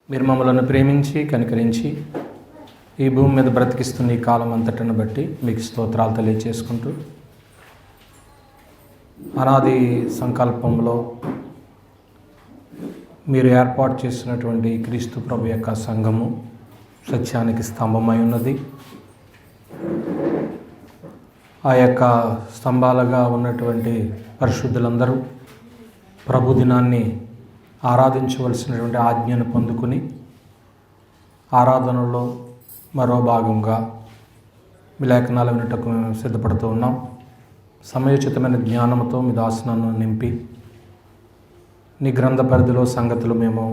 మీరు మమ్మల్ని ప్రేమించి కనికరించి ఈ భూమి మీద బ్రతికిస్తున్న ఈ కాలం అంతటిని బట్టి మీకు స్తోత్రాలు తెలియజేసుకుంటూ, అనాది సంకల్పంలో మీరు ఏర్పాటు చేసినటువంటి క్రీస్తు ప్రభు యొక్క సంఘము సత్యానికి స్తంభమై ఉన్నది. ఆ యొక్క స్తంభాలుగా ఉన్నటువంటి పరిశుద్ధులందరూ ప్రభు దినాన్ని ఆరాధించవలసినటువంటి ఆజ్ఞను పొందుకుని ఆరాధనలో మరో భాగంగా మీ లేఖనాలు వినటకు మేము సిద్ధపడుతూ ఉన్నాం. సమయోచితమైన జ్ఞానంతో మీ దాసనాన్ని నింపి నీ గ్రంథ పరిధిలో సంగతులు మేము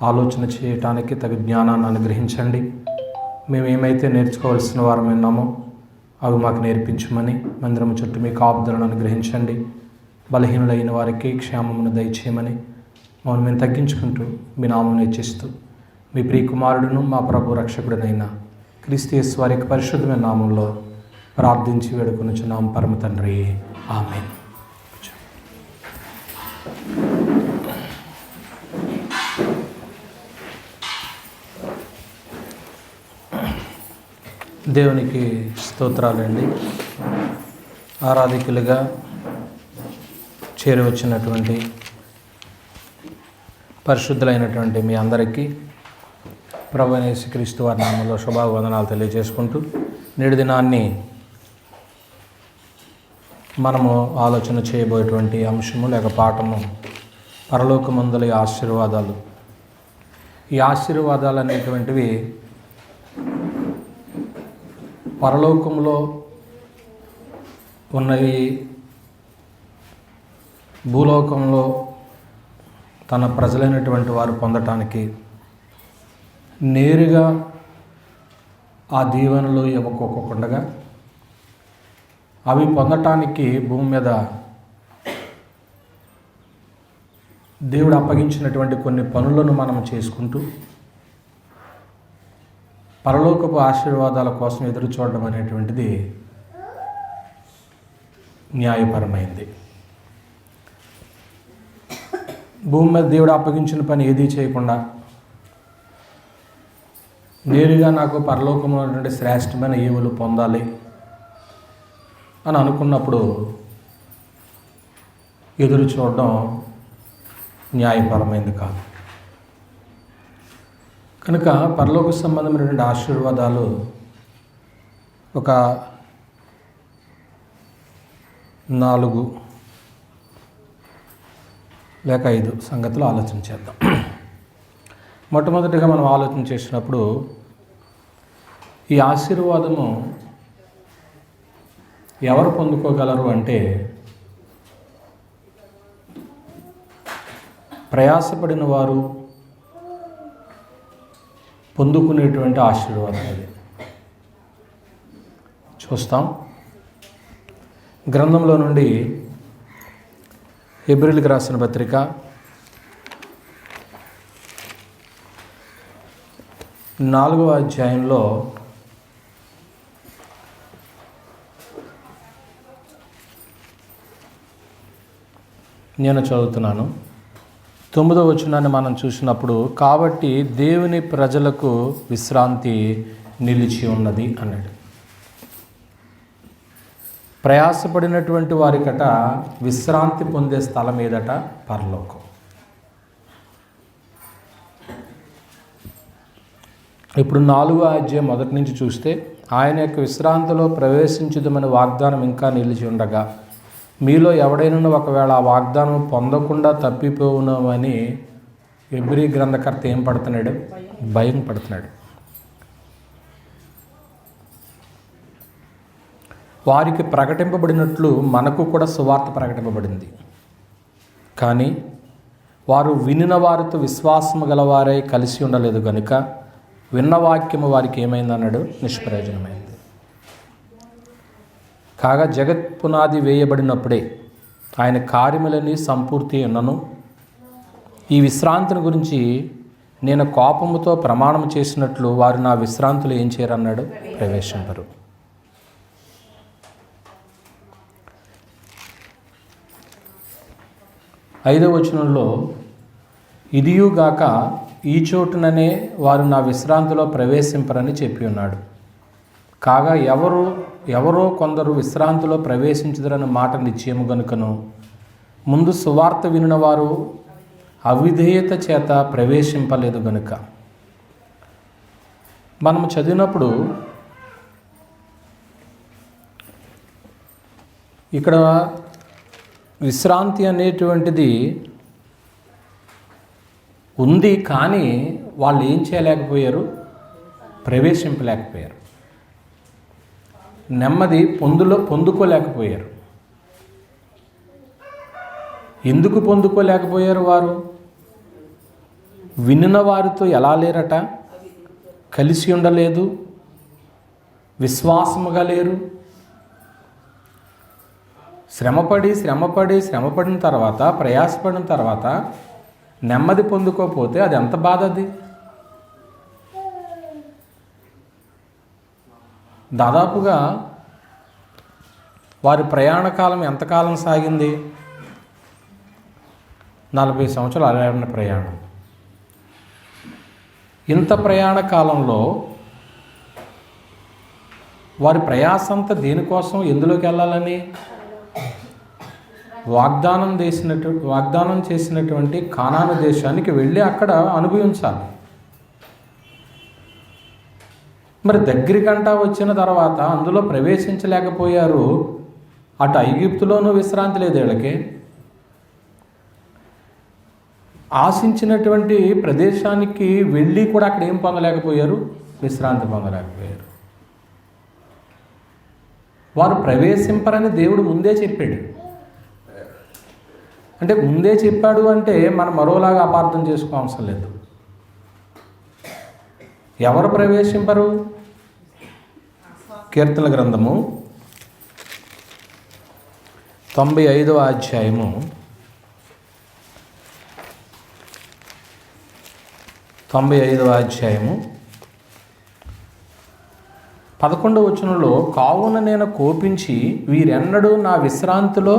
ఆలోచన చేయటానికి తగు జ్ఞానాన్ని అనుగ్రహించండి. మేము ఏమైతే నేర్చుకోవాల్సిన వారం విన్నామో అవి మాకు నేర్పించమని, మందిరం చుట్టూ మీ కాపుదలను అనుగ్రహించండి. బలహీనులైన వారికి క్షేమమును దయచేయమని మమ్మల్ని మేము తగ్గించుకుంటూ మీ నామమును హెచ్చిస్తూ మీ ప్రియకుమారుడును మా ప్రభు రక్షకుడునైన క్రీస్తు యేసు వారి యొక్క పరిశుద్ధమైన నామంలో ప్రార్థించి వేడుకొనుచున్నాం పరమ తండ్రి, ఆమేన్. దేవునికి స్తోత్రాలండి. ఆరాధికులుగా చేరవచ్చినటువంటి పరిశుద్ధులైనటువంటి మీ అందరికీ ప్రభువైన యేసుక్రీస్తు వారి నామములో శుభావందనాలు తెలియజేసుకుంటూ, నేటి దినాన్ని మనము ఆలోచన చేయబోయేటువంటి అంశము లేక పాఠము పరలోకమందుల ఆశీర్వాదాలు. ఈ ఆశీర్వాదాలు అనేటువంటివి పరలోకంలో ఉన్నవి భూలోకంలో తన ప్రజలైనటువంటి వారు పొందటానికి నేరుగా ఆ దీవెనలు ఇవ్వకోకుండా అవి పొందటానికి భూమి మీద దేవుడు అప్పగించినటువంటి కొన్ని పనులను మనం చేసుకుంటూ పరలోకపు ఆశీర్వాదాల కోసం ఎదురు చూడడం అనేటువంటిది న్యాయపరమైంది. భూమి మీద దేవుడు అప్పగించిన పని ఏదీ చేయకుండా నేరుగా నాకు పరలోకంలో ఉన్నటువంటి శ్రేష్టమైన ఈవులు పొందాలి అని అనుకున్నప్పుడు ఎదురు చూడడం న్యాయపరమైంది కాదు. కనుక పరలోక సంబంధమైనటువంటి ఆశీర్వాదాలు ఒక 4 లేక 5 సంగతులు ఆలోచన చేద్దాం. మొట్టమొదటిగా మనం ఆలోచన చేసినప్పుడు ఈ ఆశీర్వాదము ఎవరు పొందుకోగలరు అంటే ప్రయాసపడిన వారు పొందుకునేటువంటి ఆశీర్వాదం అది. చూస్తాం గ్రంథంలో నుండి హెబ్రీయులకు రాసిన పత్రిక 4వ అధ్యాయంలో నేను చదువుతున్నాను. 9వ వచనాన్ని మనం చూసినప్పుడు, కాబట్టి దేవుని ప్రజలకు విశ్రాంతి నిలిచి ఉన్నది అన్నాడు. ప్రయాసపడినటువంటి వారికట విశ్రాంతి పొందే స్థలం ఏదట? పరలోకం. ఇప్పుడు 4వ అధ్యాయం మొదటి నుంచి చూస్తే, ఆయన యొక్క విశ్రాంతిలో ప్రవేశించుదమని వాగ్దానం ఇంకా నిలిచి ఉండగా మీలో ఎవడైనా ఒకవేళ ఆ వాగ్దానం పొందకుండా తప్పిపోవునమని హెబ్రీ గ్రంథకర్త ఏం పడుతున్నాడు? భయం పడుతున్నాడు. వారికి ప్రకటింపబడినట్లు మనకు కూడా సువార్త ప్రకటింపబడింది. కానీ వారు వినిన వారితో విశ్వాసము గలవారై కలిసి ఉండలేదు కనుక విన్న వాక్యము వారికి ఏమైందన్నాడు? నిష్ప్రయోజనమైంది. కాగా జగత్ పునాది వేయబడినప్పుడే ఆయన కార్యములని సంపూర్తి ఉన్నను ఈ విశ్రాంతిని గురించి నేను కోపముతో ప్రమాణం చేసినట్లు వారు నా విశ్రాంతులు ఏం చేయరన్నాడు? ప్రవేశింపరు. 5వ వచనంలో ఇదియుగాక ఈ చోటుననే వారు నా విశ్రాంతిలో ప్రవేశింపరని చెప్పి ఉన్నాడు. కాగా ఎవరో కొందరు విశ్రాంతిలో ప్రవేశించదరన్న మాట నిశ్చయము గనుకను ముందు సువార్త వినిన వారు అవిధేయత చేత ప్రవేశింపలేదు గనుక. మనము చదివినప్పుడు ఇక్కడ విశ్రాంతి అనేటువంటిది ఉంది, కానీ వాళ్ళు ఏం చేయలేకపోయారు? ప్రవేశింపలేకపోయారు. నెమ్మది పొందుకోలేకపోయారు. ఎందుకు పొందుకోలేకపోయారు? వారు వినిన వారితో ఎలా లేరట? కలిసి ఉండలేదు, విశ్వాసముగా లేరు. శ్రమపడిన తర్వాత, ప్రయాసపడిన తర్వాత నెమ్మది పొందుకోకపోతే అది ఎంత బాధ! అది దాదాపుగా వారి ప్రయాణకాలం ఎంతకాలం సాగింది? 40 సంవత్సరాలు అరణ్య ప్రయాణం. ఇంత ప్రయాణ కాలంలో వారి ప్రయాసంతా దేనికోసం, ఎందులోకి వెళ్ళాలని? వాగ్దానం చేసినటువంటి కానాను దేశానికి వెళ్ళి అక్కడ అనుభవించాలి. మరి దగ్గరికంటా వచ్చిన తర్వాత అందులో ప్రవేశించలేకపోయారు. అటు ఐగుప్తులోనూ విశ్రాంతి లేదు వీళ్ళకి. ఆశించినటువంటి ప్రదేశానికి వెళ్ళి కూడా అక్కడ ఏం పొందలేకపోయారు? విశ్రాంతి పొందలేకపోయారు. వారు ప్రవేశింపరని దేవుడు ముందే చెప్పాడు. అంటే ముందే చెప్పాడు అంటే మనం మరోలాగా అపార్థం చేసుకోవసరం లేదు. ఎవరు ప్రవేశింపరు? కీర్తన గ్రంథము 95వ అధ్యాయము 11వ వచనంలో, కావున నేను కోపించి వీరెన్నడూ నా విశ్రాంతిలో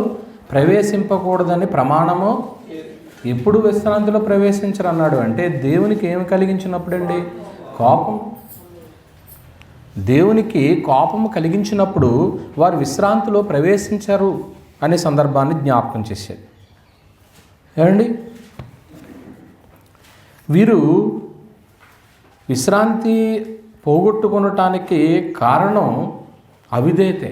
ప్రవేశింపకూడదని ప్రమాణము. ఎప్పుడు విశ్రాంతిలో ప్రవేశించరు అన్నాడు అంటే దేవునికి ఏమి కలిగించినప్పుడండి? కోపం. దేవునికి కోపము కలిగించినప్పుడు వారు విశ్రాంతిలో ప్రవేశించరు అనే సందర్భాన్ని జ్ఞాపకం చేశారు. ఏమండి, వీరు విశ్రాంతి పోగొట్టుకొనటానికి కారణం అవిధేయతే.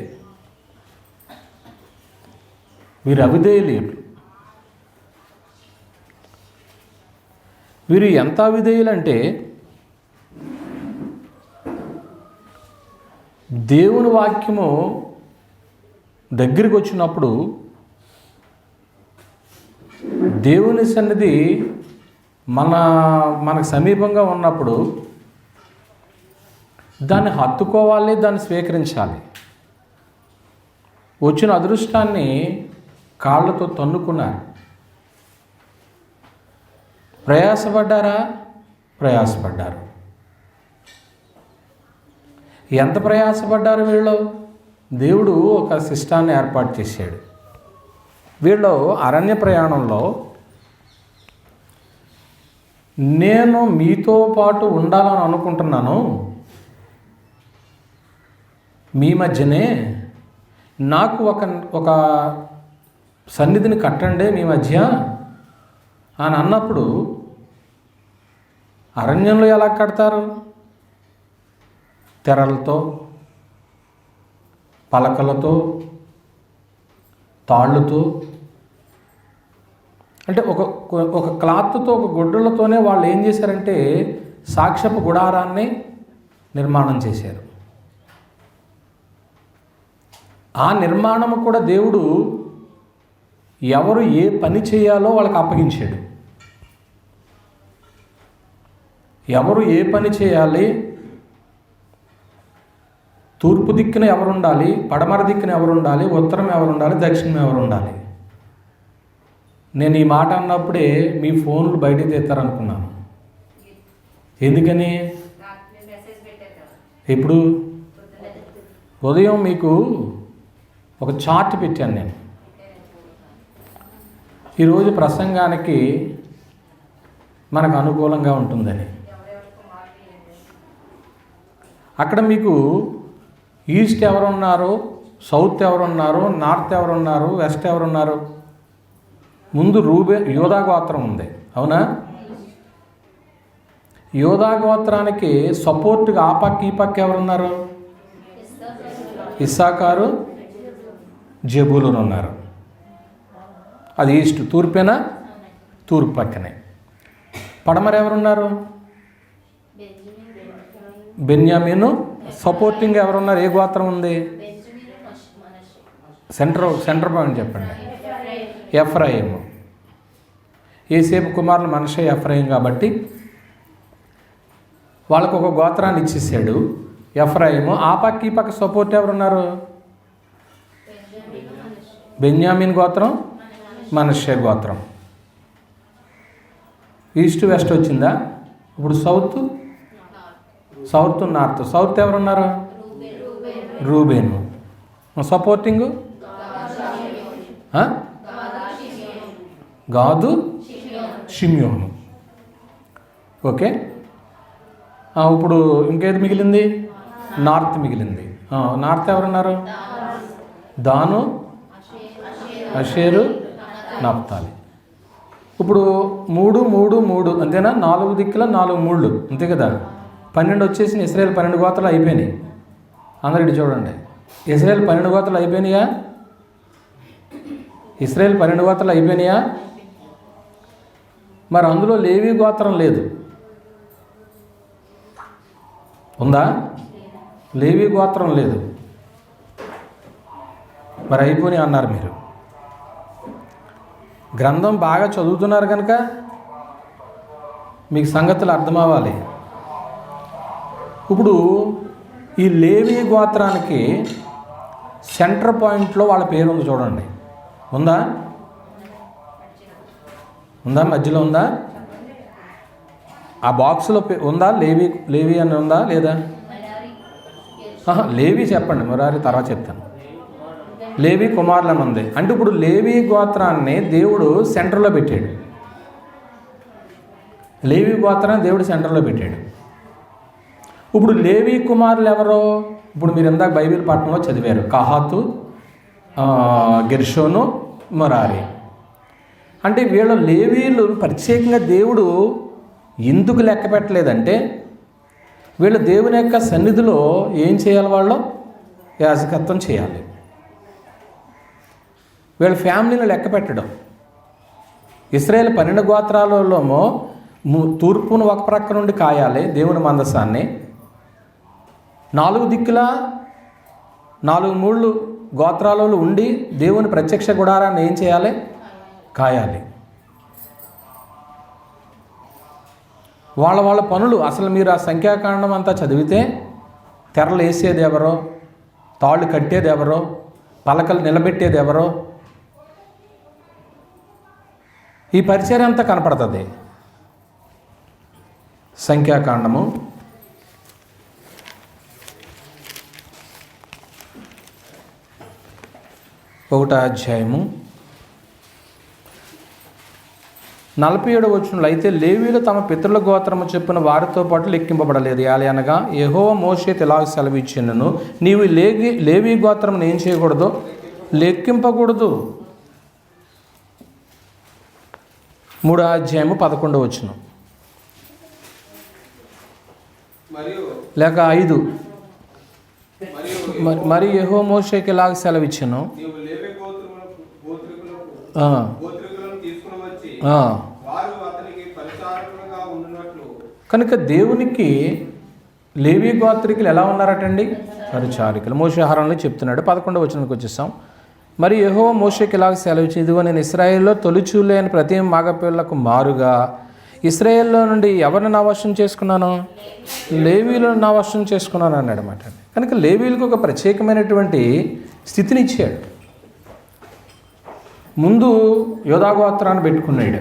వీరు అవిధేయులు. వీరు ఎంత అవిధేయులంటే దేవుని వాక్యము దగ్గరికి వచ్చినప్పుడు, దేవుని సన్నిధి మనకు సమీపంగా ఉన్నప్పుడు దాన్ని హత్తుకోవాలి, దాన్ని స్వీకరించాలి. వచ్చిన అదృష్టాన్ని కాళ్ళతో తన్నుకున్నారు. ప్రయాసపడ్డారు. ఎంత ప్రయాసపడ్డారు వీళ్ళు? దేవుడు ఒక సిస్టాన్ని ఏర్పాటు చేశాడు. వీళ్ళు అరణ్య ప్రయాణంలో నేను మీతో పాటు ఉండాలని అనుకుంటున్నాను, మీ మధ్యనే నాకు ఒక సన్నిధిని కట్టండి మీ మధ్య అని అన్నప్పుడు, అరణ్యంలో ఎలా కడతారు? తెరలతో, పలకలతో, తాళ్ళుతో, అంటే ఒక క్లాత్తో, ఒక గుడ్డలతోనే వాళ్ళు ఏం చేశారంటే సాక్ష్యపు గుడారాన్ని నిర్మాణం చేశారు. ఆ నిర్మాణము కూడా దేవుడు ఎవరు ఏ పని చేయాలో వాళ్ళకి అప్పగించాడు. ఎవరు ఏ పని చేయాలి, తూర్పు దిక్కున ఎవరు ఉండాలి, పడమర దిక్కున ఎవరు ఉండాలి, ఉత్తరం ఎవరు ఉండాలి, దక్షిణం ఎవరు ఉండాలి. నేను ఈ మాట అన్నప్పుడే మీ ఫోన్లు బయటికి తెస్తారనుకున్నాను. ఎందుకని? ఇప్పుడు ఉదయం మీకు ఒక చార్ట్ పెట్టాను నేను. ఈరోజు ప్రసంగానికి మనకు అనుకూలంగా ఉంటుందని. అక్కడ మీకు ఈస్ట్ ఎవరున్నారు, సౌత్ ఎవరున్నారు, నార్త్ ఎవరున్నారు, వెస్ట్ ఎవరున్నారు? ముందు యోధా గోత్రం ఉంది, అవునా? యోధా గోత్రానికి సపోర్ట్గా ఆ పక్క ఈ పక్క ఎవరున్నారు? ఇస్సాకారు, జెబూలూను ఉన్నారు. అది ఈస్ట్. తూర్పేనా? తూర్పు పక్కనే. పడమర ఎవరున్నారు? బెన్యామీను. సపోర్టింగ్ ఎవరున్నారు? ఏ గోత్రం ఉంది? సెంటర్ పాయింట్ చెప్పండి. ఎఫ్రాయిము. యోసేపు కుమారులు మనషే, ఎఫ్రాయిం కాబట్టి వాళ్ళకు ఒక గోత్రాన్ని ఇచ్చేసాడు ఎఫ్రాయిము. ఆ పక్క ఈ పక్క సపోర్ట్ ఎవరున్నారు? బెన్యామీన్ గోత్రం, మనషే గోత్రం. ఈస్ట్ వెస్ట్ వచ్చిందా? ఇప్పుడు సౌత్ నార్త్. సౌత్ ఎవరున్నారు? రూబేను. సపోర్టింగ్ గాదు, షిమ్యోను. ఓకే. ఇప్పుడు ఇంకేది మిగిలింది? నార్త్ మిగిలింది. నార్త్ ఎవరున్నారు? దాను, అషేరు, నప్తాలి. ఇప్పుడు 3, 3, 3 అంతేనా? 4 దిక్కుల 4 మూళ్ళు అంతే కదా? 12 వచ్చేసి ఇశ్రాయేల్ 12 గోత్రాలు అయిపోయినాయి. అందరు ఇటు చూడండి. ఇశ్రాయేల్ 12 గోత్రాలు అయిపోయినాయా? ఇశ్రాయేల్ 12 గోత్రాలు అయిపోయినాయా? మరి అందులో లేవి గోత్రం లేదు, ఉందా? లేవి గోత్రం లేదు. మరి అయిపోయినాయి అన్నారు మీరు. గ్రంథం బాగా చదువుతున్నారు కనుక మీకు సంగతులు అర్థమవ్వాలి. ఇప్పుడు ఈ లేవి గోత్రానికి సెంటర్ పాయింట్లో వాళ్ళ పేరు ఉంది చూడండి. ఉందా? మధ్యలో ఉందా? ఆ బాక్స్లో ఉందా? లేవి అని ఉందా లేదా? లేవి చెప్పండి, మురారి తర్వాత చెప్తాను. లేవి కుమారులను ఉంది అంటే ఇప్పుడు లేవి గోత్రాన్ని దేవుడు సెంటర్లో పెట్టాడు. లేవి గోత్రాన్ని దేవుడు సెంటర్లో పెట్టాడు. ఇప్పుడు లేవి కుమారులు ఎవరో? ఇప్పుడు మీరు ఇందాక బైబిల్ పాఠంలో చదివారు. కహాతు, గెర్షోను, మొరారి. అంటే వీళ్ళ లేవీలు ప్రత్యేకంగా దేవుడు ఎందుకు లెక్క పెట్టలేదంటే వీళ్ళు దేవుని యొక్క సన్నిధిలో ఏం చేయాలి? వాళ్ళు యాజకత్వం చేయాలి. వీళ్ళ ఫ్యామిలీని లెక్క పెట్టడం. ఇశ్రాయేల్ 12 గోత్రాలలోమో తూర్పును ఒక ప్రక్క నుండి కాయాలి దేవుని మందసాన్ని. 4 దిక్కుల 4 మూళ్ళు గోత్రాలలో ఉండి దేవుని ప్రత్యక్ష గుడారాన్ని ఏం చేయాలి? కాయాలి. వాళ్ళ పనులు అసలు మీరు ఆ సంఖ్యాకాండం అంతా చదివితే తెరలు వేసేది ఎవరో, తాళ్ళు కట్టేది ఎవరో, పలకలు నిలబెట్టేది ఎవరో, ఈ పరిచయం అంతా కనపడుతుంది. సంఖ్యాకాండము 1వ అధ్యాయము 47వ వచనంలో, అయితే లేవీయులు తమ పితరుల గోత్రము చొప్పున వారితో పాటు లెక్కింపబడలేదు. అనగా యెహోవా మోషేతో ఇలాగ సెలవిచ్చినను, నీవు లేవీ గోత్రం ఏం చేయకూడదు? లెక్కింపకూడదు. 3వ అధ్యాయము 11వ వచనం లేక 5. మరి యెహోవా మోషేకి ఇలాగ సెలవిచ్చెను, కనుక దేవునికి లేవీ గోత్రికులు ఎలా ఉన్నారటండి? పరిచారికులు. మోషే ఆహారంలో చెప్తున్నాడు. 11వ వచనానికి వచ్చేసాం. మరి యెహోవా మోషేకి ఇలాగ సెలవిచ్చి, ఇదిగో నేను ఇశ్రాయేల్లో తొలిచూలైన ప్రతి మగపిల్లకు మారుగా ఇశ్రాయేల్లో నుండి ఎవరిని నా వశం చేసుకున్నాను? లేవీలను నా వశం చేసుకున్నాను అన్నాడు అన్నమాట. కనుక లేవీలకు ఒక ప్రత్యేకమైనటువంటి స్థితిని ఇచ్చాడు. ముందు యోధా గోత్రాన్ని పెట్టుకున్నాడు.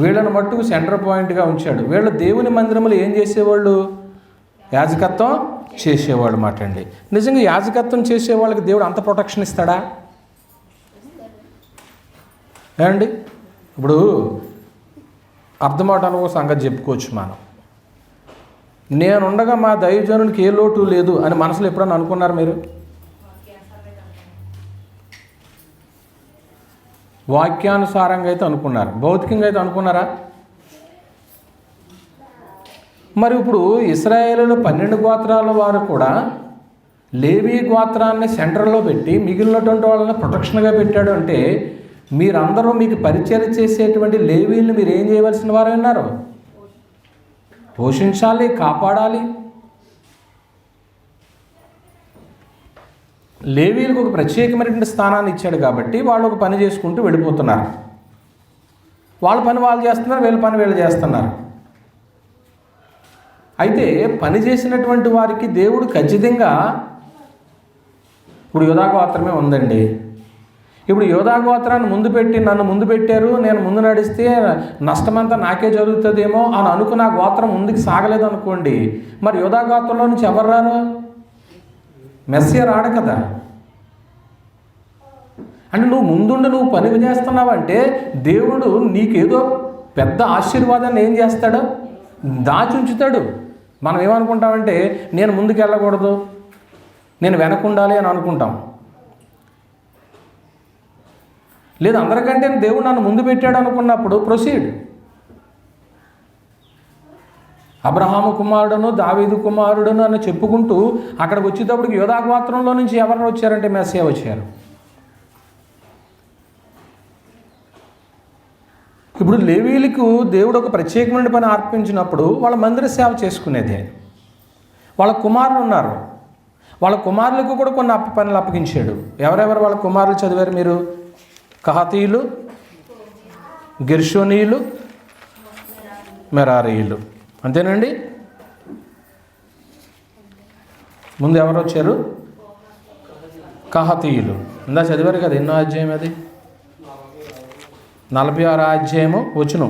వీళ్ళని మట్టుకు సెంటర్ పాయింట్గా ఉంచాడు. వీళ్ళు దేవుని మందిరంలో ఏం చేసేవాళ్ళు? యాజకత్వం చేసేవాళ్ళు మాట అండి. నిజంగా యాజకత్వం చేసేవాళ్ళకి దేవుడు అంత ప్రొటెక్షన్ ఇస్తాడా ఏమండి? ఇప్పుడు అర్థమవటానికి ఒక సంగతి చెప్పుకోవచ్చు మనం. నేనుండగా మా దైవజనునికి ఏ లోటు లేదు అని మనసులో ఎప్పుడన్నా అనుకున్నారు మీరు? వాక్యానుసారంగా అయితే అనుకున్నారు, భౌతికంగా అయితే అనుకున్నారా? మరి ఇప్పుడు ఇశ్రాయేలులో 12 గోత్రాల వారు కూడా లేవీ గోత్రాన్ని సెంటర్లో పెట్టి మిగిలినటువంటి వాళ్ళని ప్రొటెక్షన్గా పెట్టాడు అంటే మీరందరూ మీకు పరిచయం చేసేటువంటి లేవీలను మీరు ఏం చేయవలసిన వారు ఉన్నారు? పోషించాలి, కాపాడాలి. లేవీలకు ఒక ప్రత్యేకమైనటువంటి స్థానాన్ని ఇచ్చాడు కాబట్టి వాళ్ళు ఒక పని చేసుకుంటూ వెళ్ళిపోతున్నారు. వాళ్ళ పని వాళ్ళు చేస్తున్నారు, వీళ్ళ పని వీళ్ళు చేస్తున్నారు. అయితే పని చేసినటువంటి వారికి దేవుడు ఖచ్చితంగా, ఇప్పుడు యోధా గోత్రమే ఉందండి. ఇప్పుడు యోధా గోత్రాన్ని ముందు పెట్టి నన్ను ముందు పెట్టారు, నేను ముందు నడిస్తే నష్టమంతా నాకే జరుగుతుందేమో అని అనుకుని ఆ గోత్రం ముందుకు సాగలేదు అనుకోండి, మరి యోధా గోత్రంలో నుంచి ఎవరు రారు? మెస్సియా రాడు కదా. అంటే నువ్వు ముందుండి నువ్వు పని చేస్తున్నావంటే దేవుడు నీకేదో పెద్ద ఆశీర్వాదాన్ని ఏం చేస్తాడు? దాచి ఉంచుతాడు. మనం ఏమనుకుంటామంటే నేను ముందుకు వెళ్ళకూడదు, నేను వెనకుండాలి అని అనుకుంటాం. లేదు, అందరికంటే దేవుడు నన్ను ముందు పెట్టాడు అనుకున్నప్పుడు ప్రొసీడ్. అబ్రహాము కుమారుడును దావీదు కుమారుడును అని చెప్పుకుంటూ అక్కడికి వచ్చేటప్పటికి యోధా గోత్రంలో నుంచి ఎవరు వచ్చారంటే మెస్సియా వచ్చారు. ఇప్పుడు లేవీలకు దేవుడు ఒక ప్రత్యేకమైన పని అర్పించినప్పుడు వాళ్ళ మందిర సేవ చేసుకునేదే. వాళ్ళ కుమారులు ఉన్నారు, వాళ్ళ కుమారులకు కూడా కొన్ని పనులు అప్పగించాడు. ఎవరెవరు వాళ్ళ కుమారులు చదివారు మీరు? కహాతీయులు, గెర్షోనీయులు, మెరారీయులు, అంతేనండి. ముందు ఎవరు వచ్చారు? కహాతీయులు. ఇందా చదివారు కదా, ఎన్నో అధ్యాయం అది? 46వ అధ్యాయము వచనం.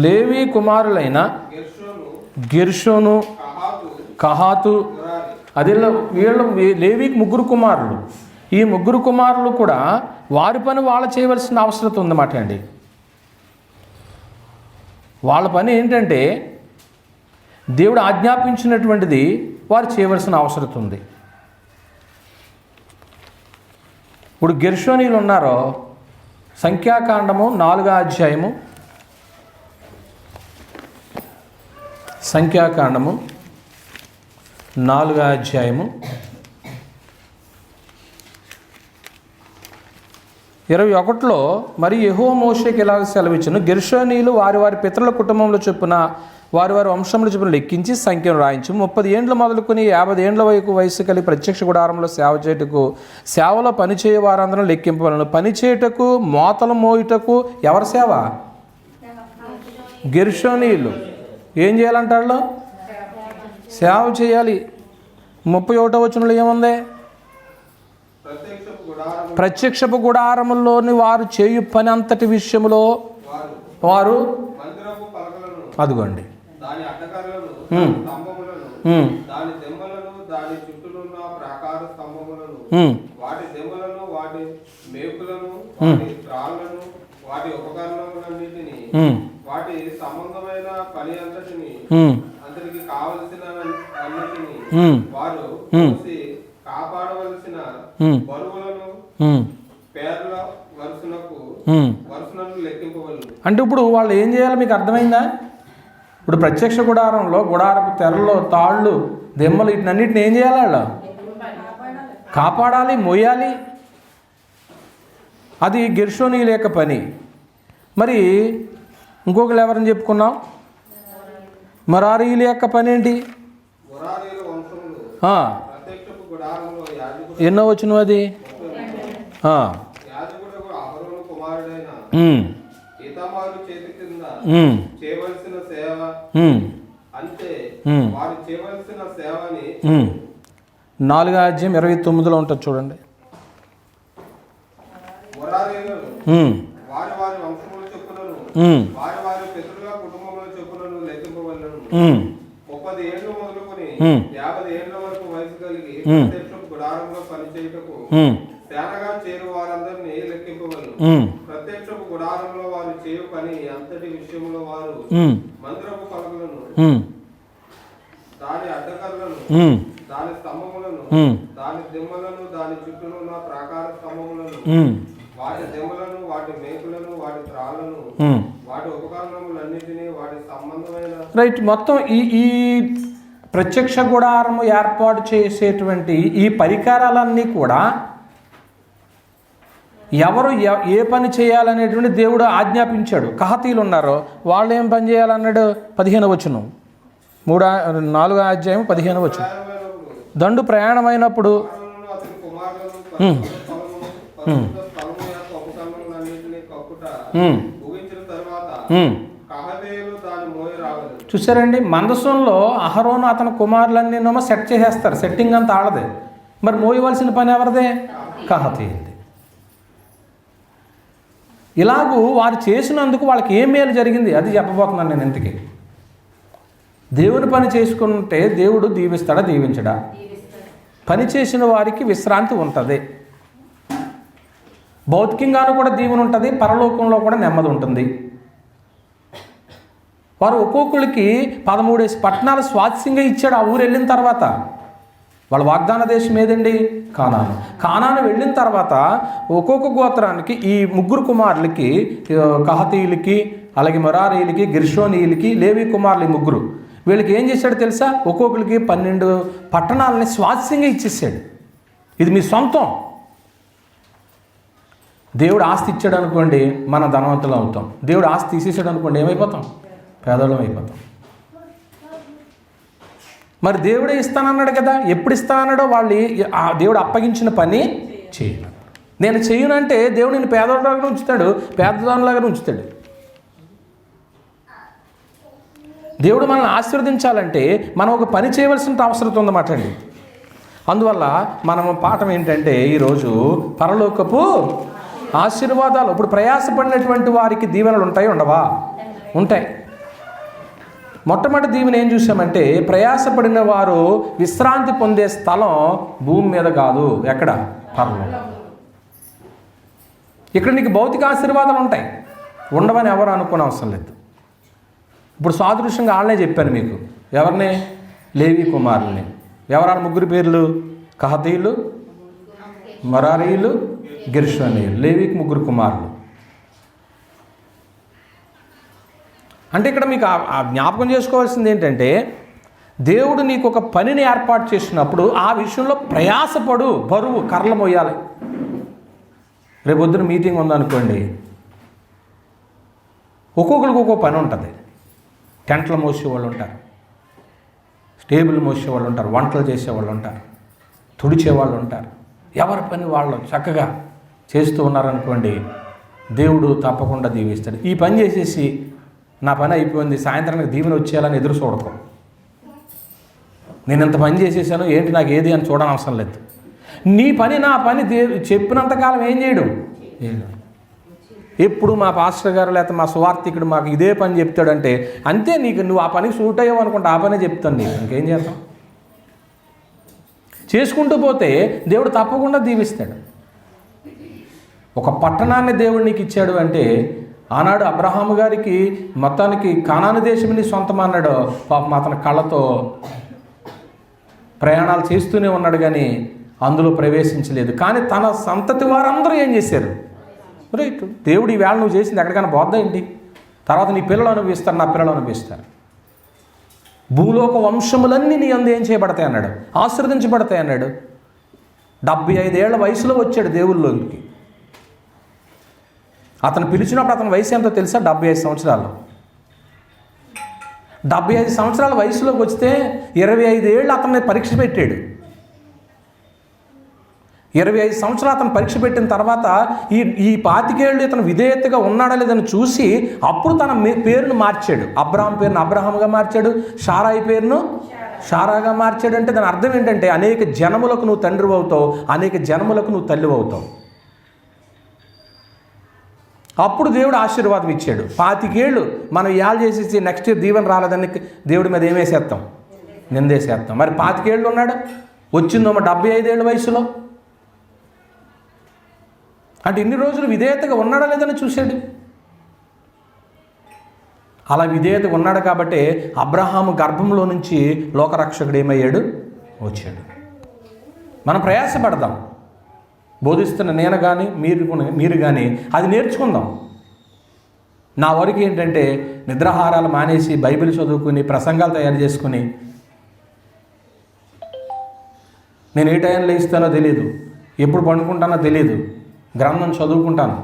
లేవీ కుమారులైన గెర్షోను, కహాతు, అదే వీళ్ళు లేవీకి 3 కుమారులు. ఈ 3 కుమారులు కూడా వారి పని వాళ్ళు చేయవలసిన అవసరం ఉందన్నమాట అండి. వాళ్ళ పని ఏంటంటే దేవుడు ఆజ్ఞాపించినటువంటిది వారు చేయవలసిన అవసరం ఉంది. ఇప్పుడు గెర్షోనీలు ఉన్నారో, సంఖ్యాకాండము 4వ అధ్యాయము, సంఖ్యాకాండము 4వ అధ్యాయము 21లో మరి యెహోవా మోషేకి ఇలాగ సెలవిచ్చును, గెర్షోనీయులు వారి వారి పితరుల కుటుంబంలో చొప్పున వారి వారి వంశంలో చొప్పున లెక్కించి సంఖ్యను రాయించు. 30 ఏండ్లు మొదలుకొని 50 ఏండ్ల వయసు కలిగి ప్రత్యక్ష గుడారంలో సేవ చేయుటకు, సేవలో పనిచేయ వారందరూ లెక్కింపవలను. పని చేయుటకు, మోతలు మోయుటకు ఎవరి సేవ? గెర్షోనీయులు. ఏం చేయాలంటాడు? సేవ చేయాలి. 31వ వచనంలో ఏముంది? ప్రత్యక్షపు గుడారములోని వారు చేయు పని అంతటి విషయంలో వారు అదిగోండి అంటే ఇప్పుడు వాళ్ళు ఏం చేయాలి మీకు అర్థమైందా? ఇప్పుడు ప్రత్యక్ష గుడారంలో గుడారపు తెరలో తాళ్ళు, దెమ్మలు వీటినన్నిటిని ఏం చేయాలి? వాళ్ళు కాపాడాలి, మోయాలి. అది గెర్షోనీయుల యొక్క పని. మరి ఇంకొకరు ఎవరని చెప్పుకున్నాం? మెరారీయుల యొక్క పని ఏంటి? ఎన్నో వచనం అది? నాలుగో అధ్యాయం 29లో ఉంటుంది చూడండి. ప్రత్యక్షపు గుడారంలో వారు చేయు పని అంతటి విషయంలో వారు మందిరపు పలకలను, దాని అడ్డకర్లను, దాని స్తంభములను, దాని దిమ్మలను, దాని చుట్టూనున్న ప్రాకార స్తంభములను, వాటి దిమ్మలను, వాటి మేకులను, వాటి త్రాళ్లను, వాటి ఉపకరణములన్నిటినీ, వాటి సంబంధమైన రైట్. మొత్తం ఈ ప్రత్యక్ష గుడారము ఏర్పాటు చేసేటువంటి ఈ పరికరాలన్నీ కూడా ఎవరు ఏ పని చేయాలనేటువంటి దేవుడు ఆజ్ఞాపించాడు. కహాతీలు ఉన్నారు, వాళ్ళు ఏం పని చేయాలన్నాడు? 15వ వచనం, 4వ అధ్యాయం 15వ వచనం. దండు ప్రయాణమైనప్పుడు చూసారండి, మందసంలో అహరోను అతని కుమారులన్నీనేమో సెట్ చేసేస్తారు, సెట్టింగ్ అంతా ఆడదే. మరి మోయవలసిన పని ఎవరిదే? కహాతీయులది. ఇలాగూ వారు చేసినందుకు వాళ్ళకి ఏం మేలు జరిగింది అది చెప్పబోతున్నాను నేను. ఇంతకీ దేవుని పని చేసుకుంటే దేవుడు దీవిస్తాడా దీవించడా? పని చేసిన వారికి విశ్రాంతి ఉంటుంది. భౌతికంగాను కూడా దీవెన ఉంటుంది, పరలోకంలో కూడా నెమ్మది ఉంటుంది. వారు ఒక్కొక్కరికి 13 పట్టణాలు స్వాస్థ్యంగా ఇచ్చాడు. ఆ ఊరు వెళ్ళిన తర్వాత వాళ్ళ వాగ్దాన దేశం ఏదండి? కానాను. కానాను వెళ్ళిన తర్వాత ఒక్కొక్క గోత్రానికి ఈ 3 కుమారులకి, కహాతీయులకి, అలాగే మెరారీయులకి, గెర్షోనీయులకి, లేవి కుమారులు 3, వీళ్ళకి ఏం చేశాడు తెలుసా? ఒక్కొక్కరికి 12 పట్టణాలని స్వాస్థ్యంగా ఇచ్చేసాడు. ఇది మీ సొంతం. దేవుడు ఆస్తి ఇచ్చాడు అనుకోండి, మన ధనవంతులు అవుతాం. దేవుడు ఆస్తి తీసేసాడు అనుకోండి, ఏమైపోతాం? పేదవాళ్ళం అయిపోతాం. మరి దేవుడే ఇస్తానన్నాడు కదా, ఎప్పుడు ఇస్తానన్నాడో వాళ్ళు ఆ దేవుడు అప్పగించిన పని చేయను. నేను చేయనంటే దేవుడు నేను పేదవాళ్ళలాగా ఉంచుతాడు, పేదదానిలాగా ఉంచుతాడు. దేవుడు మనల్ని ఆశీర్వదించాలంటే మనం ఒక పని చేయవలసిన అవసరం ఉందన్నమాట అండి. అందువల్ల మనం పాఠం ఏంటంటే ఈరోజు పరలోకపు ఆశీర్వాదాలు. ఇప్పుడు ప్రయాసపడినటువంటి వారికి దీవెనలు ఉంటాయి, ఉండవా? ఉంటాయి. మొట్టమొదటి దీవెన ఏం చూసామంటే, ప్రయాసపడిన వారు విశ్రాంతి పొందే స్థలం భూమి మీద కాదు, ఎక్కడ? పరలోకం. ఇక్కడ నీకు భౌతిక ఆశీర్వాదాలు ఉంటాయి, ఉండవని ఎవరు అనుకునే అవసరం లేదు. ఇప్పుడు సాదృశ్యంగా వాళ్ళనే చెప్పాను మీకు. ఎవరిని? లేవి కుమారుల్ని. ఎవరు 3 పేర్లు? కహాతీయులు, మెరారీయులు, గెర్షోనీయులు. లేవికి 3 కుమారులు. అంటే ఇక్కడ మీకు ఆ జ్ఞాపకం చేసుకోవాల్సింది ఏంటంటే, దేవుడు నీకు ఒక పనిని ఏర్పాటు చేసినప్పుడు ఆ విషయంలో ప్రయాసపడు. బరువు కర్రలు మోయాలి. రేపొద్దున మీటింగ్ ఉందనుకోండి, ఒక్కొక్కరికి ఒక్కొక్క పని ఉంటుంది. టెంట్లు మోసేవాళ్ళు ఉంటారు, టేబుల్ మోసేవాళ్ళు ఉంటారు, వంటలు చేసేవాళ్ళు ఉంటారు, తుడిచేవాళ్ళు ఉంటారు. ఎవరి పని వాళ్ళు చక్కగా చేస్తూ ఉన్నారనుకోండి, దేవుడు తప్పకుండా దీవిస్తాడు. ఈ పని చేసేసి నా పని అయిపోయింది, సాయంత్రానికి దీవెన వచ్చేయాలని ఎదురు చూడకు. నేను ఇంత పని చేసేసాను, ఏంటి నాకు ఏది అని చూడని అవసరం లేదు. నీ పని నా పని చెప్పినంతకాలం ఏం చేయడం? ఎప్పుడు మా పాస్టర్ గారు లేకపోతే మా సువార్థికుడు మాకు ఇదే పని చెప్తాడంటే అంతే. నువ్వు ఆ పనికి సూట్ అయ్యావు అనుకుంటే ఆ పనే చెప్తాను నీకు, ఇంకేం చేస్తాం? చేసుకుంటూ పోతే దేవుడు తప్పకుండా దీవిస్తాడు. ఒక పట్టణాన్ని దేవుడు నీకు ఇచ్చాడు అంటే, ఆనాడు అబ్రహాము గారికి మొత్తానికి కానాను దేశంని సొంతం అన్నాడు. పాపం అతని కళ్ళతో ప్రయాణాలు చేస్తూనే ఉన్నాడు, కానీ అందులో ప్రవేశించలేదు. కానీ తన సంతతి వారందరూ ఏం చేశారు? రైట్, దేవుడు ఈ వేళ నువ్వు చేసింది ఎక్కడికైనా పోద్దా ఏంటి? తర్వాత నీ పిల్లలు అనుభవిస్తారు, నా పిల్లలు అనుభవిస్తారు. భూలోక వంశములన్నీ నీ అందు ఏం చేయబడతాయి అన్నాడు? ఆశీర్వదించబడతాయి అన్నాడు. 75 ఏళ్ల వయసులో వచ్చాడు దేవుళ్ళలోకి. అతను పిలిచినప్పుడు అతని వయసు ఎంతో తెలుసా? 75 సంవత్సరాలు. 75 సంవత్సరాల వయసులోకి వస్తే 25 ఏళ్ళు అతన్ని పరీక్ష పెట్టాడు. 25 సంవత్సరాలు అతను పరీక్ష పెట్టిన తర్వాత ఈ 25 ఏళ్ళు ఇతను విధేయతగా ఉన్నాడా లేదని చూసి అప్పుడు తన పేరును మార్చాడు. అబ్రహాం పేరును అబ్రహాంగా మార్చాడు, షారాయి పేరును షారాగా మార్చాడు. అంటే దాని అర్థం ఏంటంటే, అనేక జనములకు నువ్వు తండ్రి అవుతావు, అనేక జనములకు నువ్వు తల్లి అవుతావు. అప్పుడు దేవుడు ఆశీర్వాదం ఇచ్చాడు. 25 ఏళ్ళు మనం యాలు చేసేసి నెక్స్ట్ ఇయర్ దీవెన రాలేదని దేవుడి మీద ఏమేసేస్తాం? నిందేసేస్తాం. మరి 25 ఏళ్ళు ఉన్నాడు, వచ్చిందో 75 ఏళ్ళ వయసులో. అంటే ఇన్ని రోజులు విధేయతగా ఉన్నాడా లేదని చూశాడు. అలా విధేయతగా ఉన్నాడు కాబట్టి అబ్రహాము గర్భంలో నుంచి లోకరక్షకుడు ఏమయ్యాడు, వచ్చాడు. మనం ప్రయాసపడదాం. బోధిస్తున్న నేను కానీ మీరు కానీ అది నేర్చుకుందాం. నా వరకు ఏంటంటే నిద్రాహారాలు మానేసి బైబిల్ చదువుకుని ప్రసంగాలు తయారు చేసుకుని నేను ఏ టైంలో ఇస్తానో తెలియదు, ఎప్పుడు పండుకుంటానో తెలియదు, గ్రంథం చదువుకుంటాను.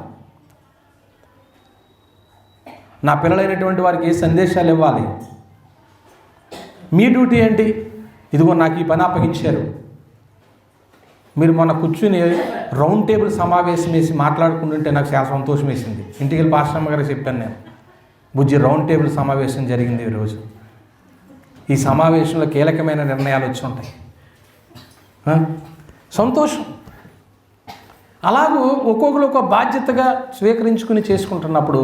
నా పిల్లలైనటువంటి వారికి ఏ సందేశాలు ఇవ్వాలి. మీ డ్యూటీ ఏంటి? ఇదిగో నాకు ఈ పని అప్పగించారు. మీరు మొన్న కూర్చుని రౌండ్ టేబుల్ సమావేశం వేసి మాట్లాడుకుంటుంటే నాకు చాలా సంతోషం వేసింది. ఇంటికి వెళ్ళి పాస్టమ్మ గారికి చెప్పాను నేను, బుజ్జి రౌండ్ టేబుల్ సమావేశం జరిగింది ఈరోజు. ఈ సమావేశంలో కీలకమైన నిర్ణయాలు వచ్చి ఉంటాయి. సంతోషం. అలాగూ ఒక్కొక్కరు ఒక బాధ్యతగా స్వీకరించుకుని చేసుకుంటున్నప్పుడు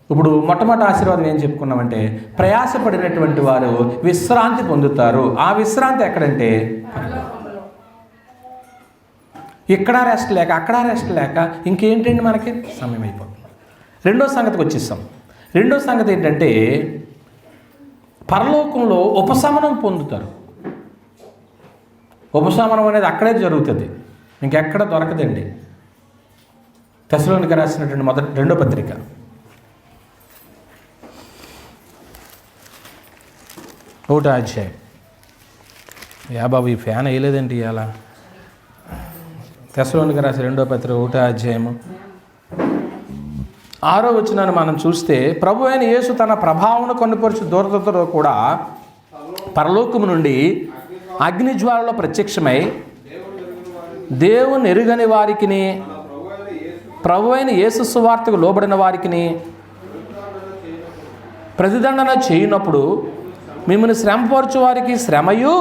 ఇప్పుడు మొట్టమొదటి ఆశీర్వాదం ఏం చెప్పుకున్నామంటే ప్రయాసపడినటువంటి వారు విశ్రాంతి పొందుతారు. ఆ విశ్రాంతి ఎక్కడంటే ఇక్కడ రెస్ట్ లేక అక్కడ రెస్ట్ లేక ఇంకేంటండి మనకి సమయం అయిపోతుంది. రెండో సంగతికి వచ్చేస్తాం. రెండో సంగతి ఏంటంటే పరలోకంలో ఉపశమనం పొందుతారు. ఉపశమనం అనేది అక్కడే జరుగుతుంది, ఇంకెక్కడ దొరకదండి. తెస్సలోనికీయులకు రాసినటువంటి రెండో పత్రిక 1వ అధ్యాయం. బాబు ఈ ఫ్యాన్ వేయలేదండి ఇలా. తెస్సలోనికీయులకు రాసిన 2వ పత్రిక 1వ అధ్యాయము 6వ వచనాన్ని మనం చూస్తే ప్రభు అయిన యేసు తన ప్రభావం కనుపరుచు దూరతతో కూడా పరలోకము నుండి అగ్నిజ్వాలలో ప్రత్యక్షమై దేవుని ఎరుగని వారికిని ప్రభు అయిన యేసు సువార్తకు లోబడిన వారికిని ప్రతిదండన చేయనప్పుడు మిమ్మల్ని శ్రమపరచు వారికి శ్రమయు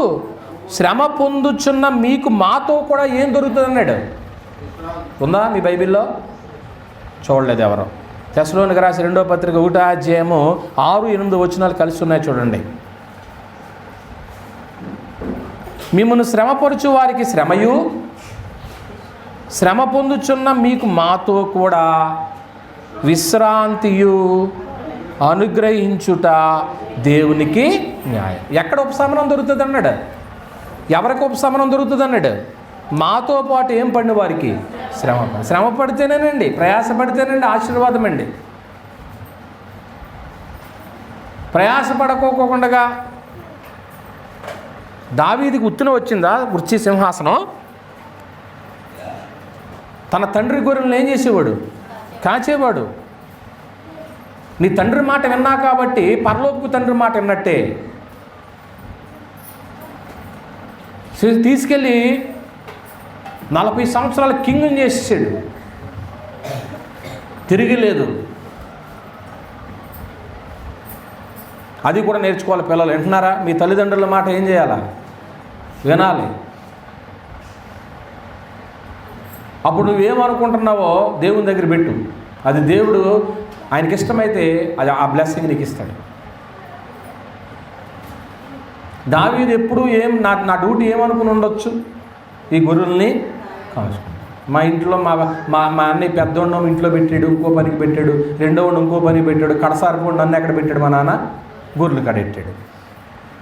శ్రమ పొందుచున్న మీకు మాతో కూడా ఏం దొరుకుతుంది అన్నాడు. ఉందా మీ బైబిల్లో? చూడలేదు ఎవరు. తెస్సలోనికీయులకు రాసిన 2వ పత్రిక 1వ అధ్యాయము 6-8 వచనాలు కలిసి ఉన్నాయి చూడండి. మిమ్మల్ని శ్రమపరచు వారికి శ్రమయు శ్రమ పొందుచున్న మీకు మాతో కూడా విశ్రాంతియు అనుగ్రహించుట దేవునికి న్యాయం. ఎక్కడ ఉపశమనం దొరుకుతుంది అన్నాడు? ఎవరికి ఉపశమనం దొరుకుతుంది అన్నాడు? మాతో పాటు ఏం పడిన వారికి శ్రమ పడితేనేనండి, ప్రయాసపడితేనండి ఆశీర్వాదం అండి. ప్రయాసపడకోకుండా దావీదికి ఉత్తున వచ్చిందా కుర్చీ సింహాసనం? తన తండ్రి గొర్రెలను ఏం చేసేవాడు? కాచేవాడు. నీ తండ్రి మాట విన్నా కాబట్టి పరలోకపు తండ్రి మాట విన్నట్టే. తీసుకెళ్ళి 40 సంవత్సరాల కింగ్ని చేసేసాడు. తిరిగి లేదు. అది కూడా నేర్చుకోవాలి పిల్లలు. వింటున్నారా? మీ తల్లిదండ్రుల మాట ఏం చేయాలా? వినాలి. అప్పుడు నువ్వేమనుకుంటున్నావో దేవుని దగ్గర పెట్టు. అది దేవుడు ఆయనకి ఇష్టమైతే అది ఆ బ్లెస్సింగ్ నీకు ఇస్తాడు. దావీదు ఎప్పుడు నా డ్యూటీ ఏమనుకుని ఉండొచ్చు? ఈ గొర్రెల్ని కావచ్చు. మా ఇంట్లో మా అన్నయ్య పెద్దోడు ఇంట్లో పెట్టాడు, ఇంకో పనికి పెట్టాడు, రెండోవాడు ఇంకో పనికి పెట్టాడు, కడసారిపోండి నన్ను ఎక్కడ పెట్టాడు? మా నాన్న గొర్రెలు కడెట్టాడు.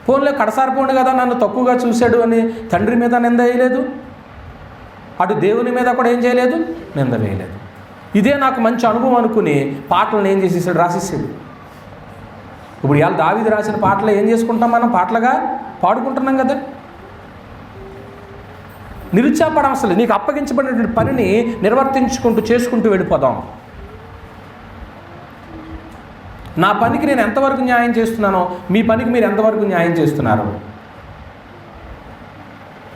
ఫోన్లో కడసారిపోండి కదా నన్ను తక్కువగా చూశాడు అని తండ్రి మీద నింద వేయలేదు, అటు దేవుని మీద కూడా ఏం చేయలేదు, నింద వేయలేదు. ఇదే నాకు మంచి అనుభవం అనుకుని పాటలను ఏం చేసేసాడు? రాసేసాడు. ఇప్పుడు ఇవాళ దావీదు రాసిన పాటలు ఏం చేసుకుంటాం? మనం పాటలుగా పాడుకుంటున్నాం కదా. నిరుత్సాహపడం అసలు నీకు అప్పగించబడినటువంటి పనిని చేసుకుంటూ వెళ్ళిపోదాం. నా పనికి నేను ఎంతవరకు న్యాయం చేస్తున్నానో మీ పనికి మీరు ఎంతవరకు న్యాయం చేస్తున్నారు?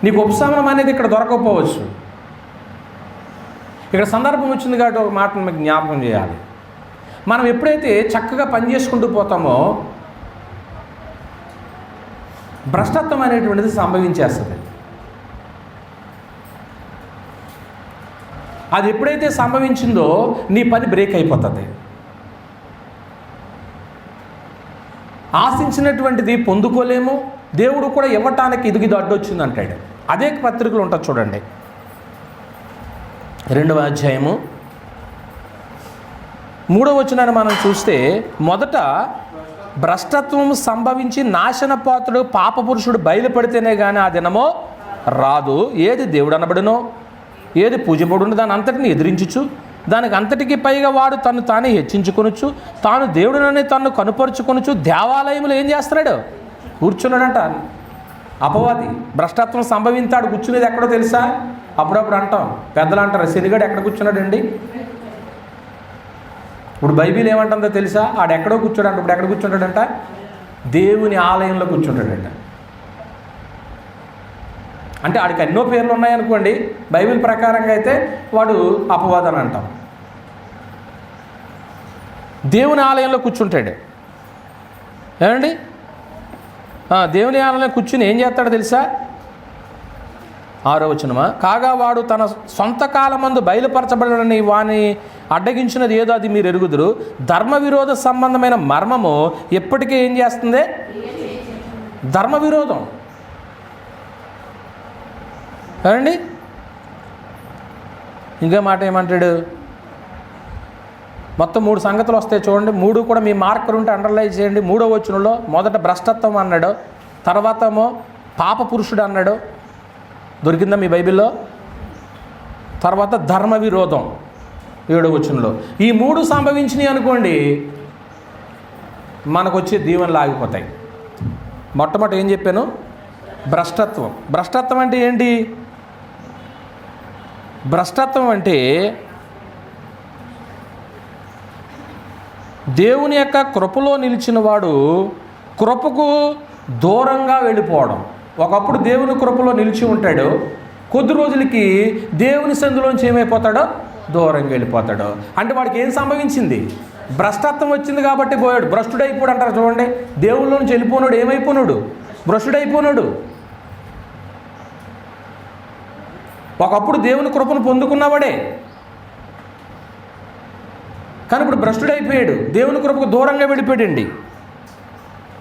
నీకు ఉపశమనం అనేది ఇక్కడ దొరకకపోవచ్చు. ఇక్కడ సందర్భం వచ్చింది కాబట్టి ఒక మాటను మీకు జ్ఞాపకం చేయాలి. మనం ఎప్పుడైతే చక్కగా పని చేసుకుంటూ పోతామో భ్రష్టత్వం అనేటువంటిది సంభవించేస్తుంది. అది ఎప్పుడైతే సంభవించిందో నీ పని బ్రేక్ అయిపోతుంది. ఆశించినటువంటిది పొందుకోలేము, దేవుడు కూడా ఇవ్వటానికి ఇది అడ్డొచ్చింది అంటాడు. అదే పత్రికలు ఉంటుంది చూడండి. 2వ అధ్యాయము 3వ వచనాన్ని మనం చూస్తే, మొదట భ్రష్టత్వం సంభవించి నాశనపాత్రుడు పాపపురుషుడు బయలుపడితేనే కానీ ఆ దినమో రాదు. ఏది దేవుడు అనబడునో, ఏది పూజపడును దాని అంతటిని ఎదిరించుచు, దానికి అంతటికి పైగా వాడు తను తానే హెచ్చించుకొనొచ్చు, తాను దేవుడినని తను కనుపరుచుకొనొచ్చు దేవాలయంలో ఏం చేస్తున్నాడు? కూర్చున్నాడంట. అపవాది భ్రష్టత్వం సంభవించాడు. కూర్చునేది ఎక్కడో తెలుసా? అప్పుడప్పుడు అంటాం, పెద్దలు అంటారు, శనిగాడు ఎక్కడ కూర్చున్నాడండి? ఇప్పుడు బైబిల్ ఏమంటుందో తెలుసా? ఆడెక్కడో కూర్చోడంట. ఇప్పుడు ఎక్కడ కూర్చుంటాడంట? దేవుని ఆలయంలో కూర్చుంటాడంట. అంటే ఆడికి ఎన్నో పేర్లు ఉన్నాయనుకోండి, బైబిల్ ప్రకారంగా అయితే వాడు అపవాది అని అంటాం. దేవుని ఆలయంలో కూర్చుంటాడు. ఏమండి? దేవుని ఆలయంలో కూర్చుని ఏం చేస్తాడో తెలుసా? 6వ వచనమా, కాగా వాడు తన సొంత కాలమందు బయలుపరచబడని వాని అడ్డగించినది ఏదో అది మీరు ఎరుగుదురు. ధర్మ విరోధ సంబంధమైన మర్మము ఎప్పటికీ ఏం చేస్తుంది? ధర్మ విరోధం. ఏమండి? ఇంకా మాట ఏమంటాడు? మొత్తం 3 సంగతులు వస్తాయి చూడండి. 3 కూడా మీ మార్కర్ ఉంటే అండర్లైన్ చేయండి. 3వ వచనంలో మొదట భ్రష్టత్వం అన్నాడు, తర్వాత ఏమో పాప పురుషుడు అన్నాడు, దొరికిందా మీ బైబిల్లో? తర్వాత ధర్మ విరోధం 7వ వచనంలో. ఈ 3 సంభవించినాయి అనుకోండి, మనకు వచ్చే దీవెనలు ఆగిపోతాయి. మొట్టమొదటి ఏం చెప్పాను? భ్రష్టత్వం. భ్రష్టత్వం అంటే ఏంటి? భ్రష్టత్వం అంటే దేవుని యొక్క కృపలో నిలిచిన వాడు కృపకు దూరంగా వెళ్ళిపోవడం. ఒకప్పుడు దేవుని కృపలో నిలిచి ఉంటాడు, కొద్ది రోజులకి దేవుని సందులోంచి ఏమైపోతాడో? దూరంగా వెళ్ళిపోతాడు. అంటే వాడికి ఏం సంభవించింది? భ్రష్టత్వం వచ్చింది కాబట్టి పోయాడు. భ్రష్టుడైపోయాడు అంటారు చూడండి. దేవుళ్ళ నుంచి వెళ్ళిపోయినాడు. ఏమైపోయినాడు? భ్రష్టుడైపోయినాడు. ఒకప్పుడు దేవుని కృపను పొందుకున్నవాడే, కానీ ఇప్పుడు భ్రష్టుడైపోయాడు. దేవుని కృపకు దూరంగా వెళ్ళిపోయాడండి.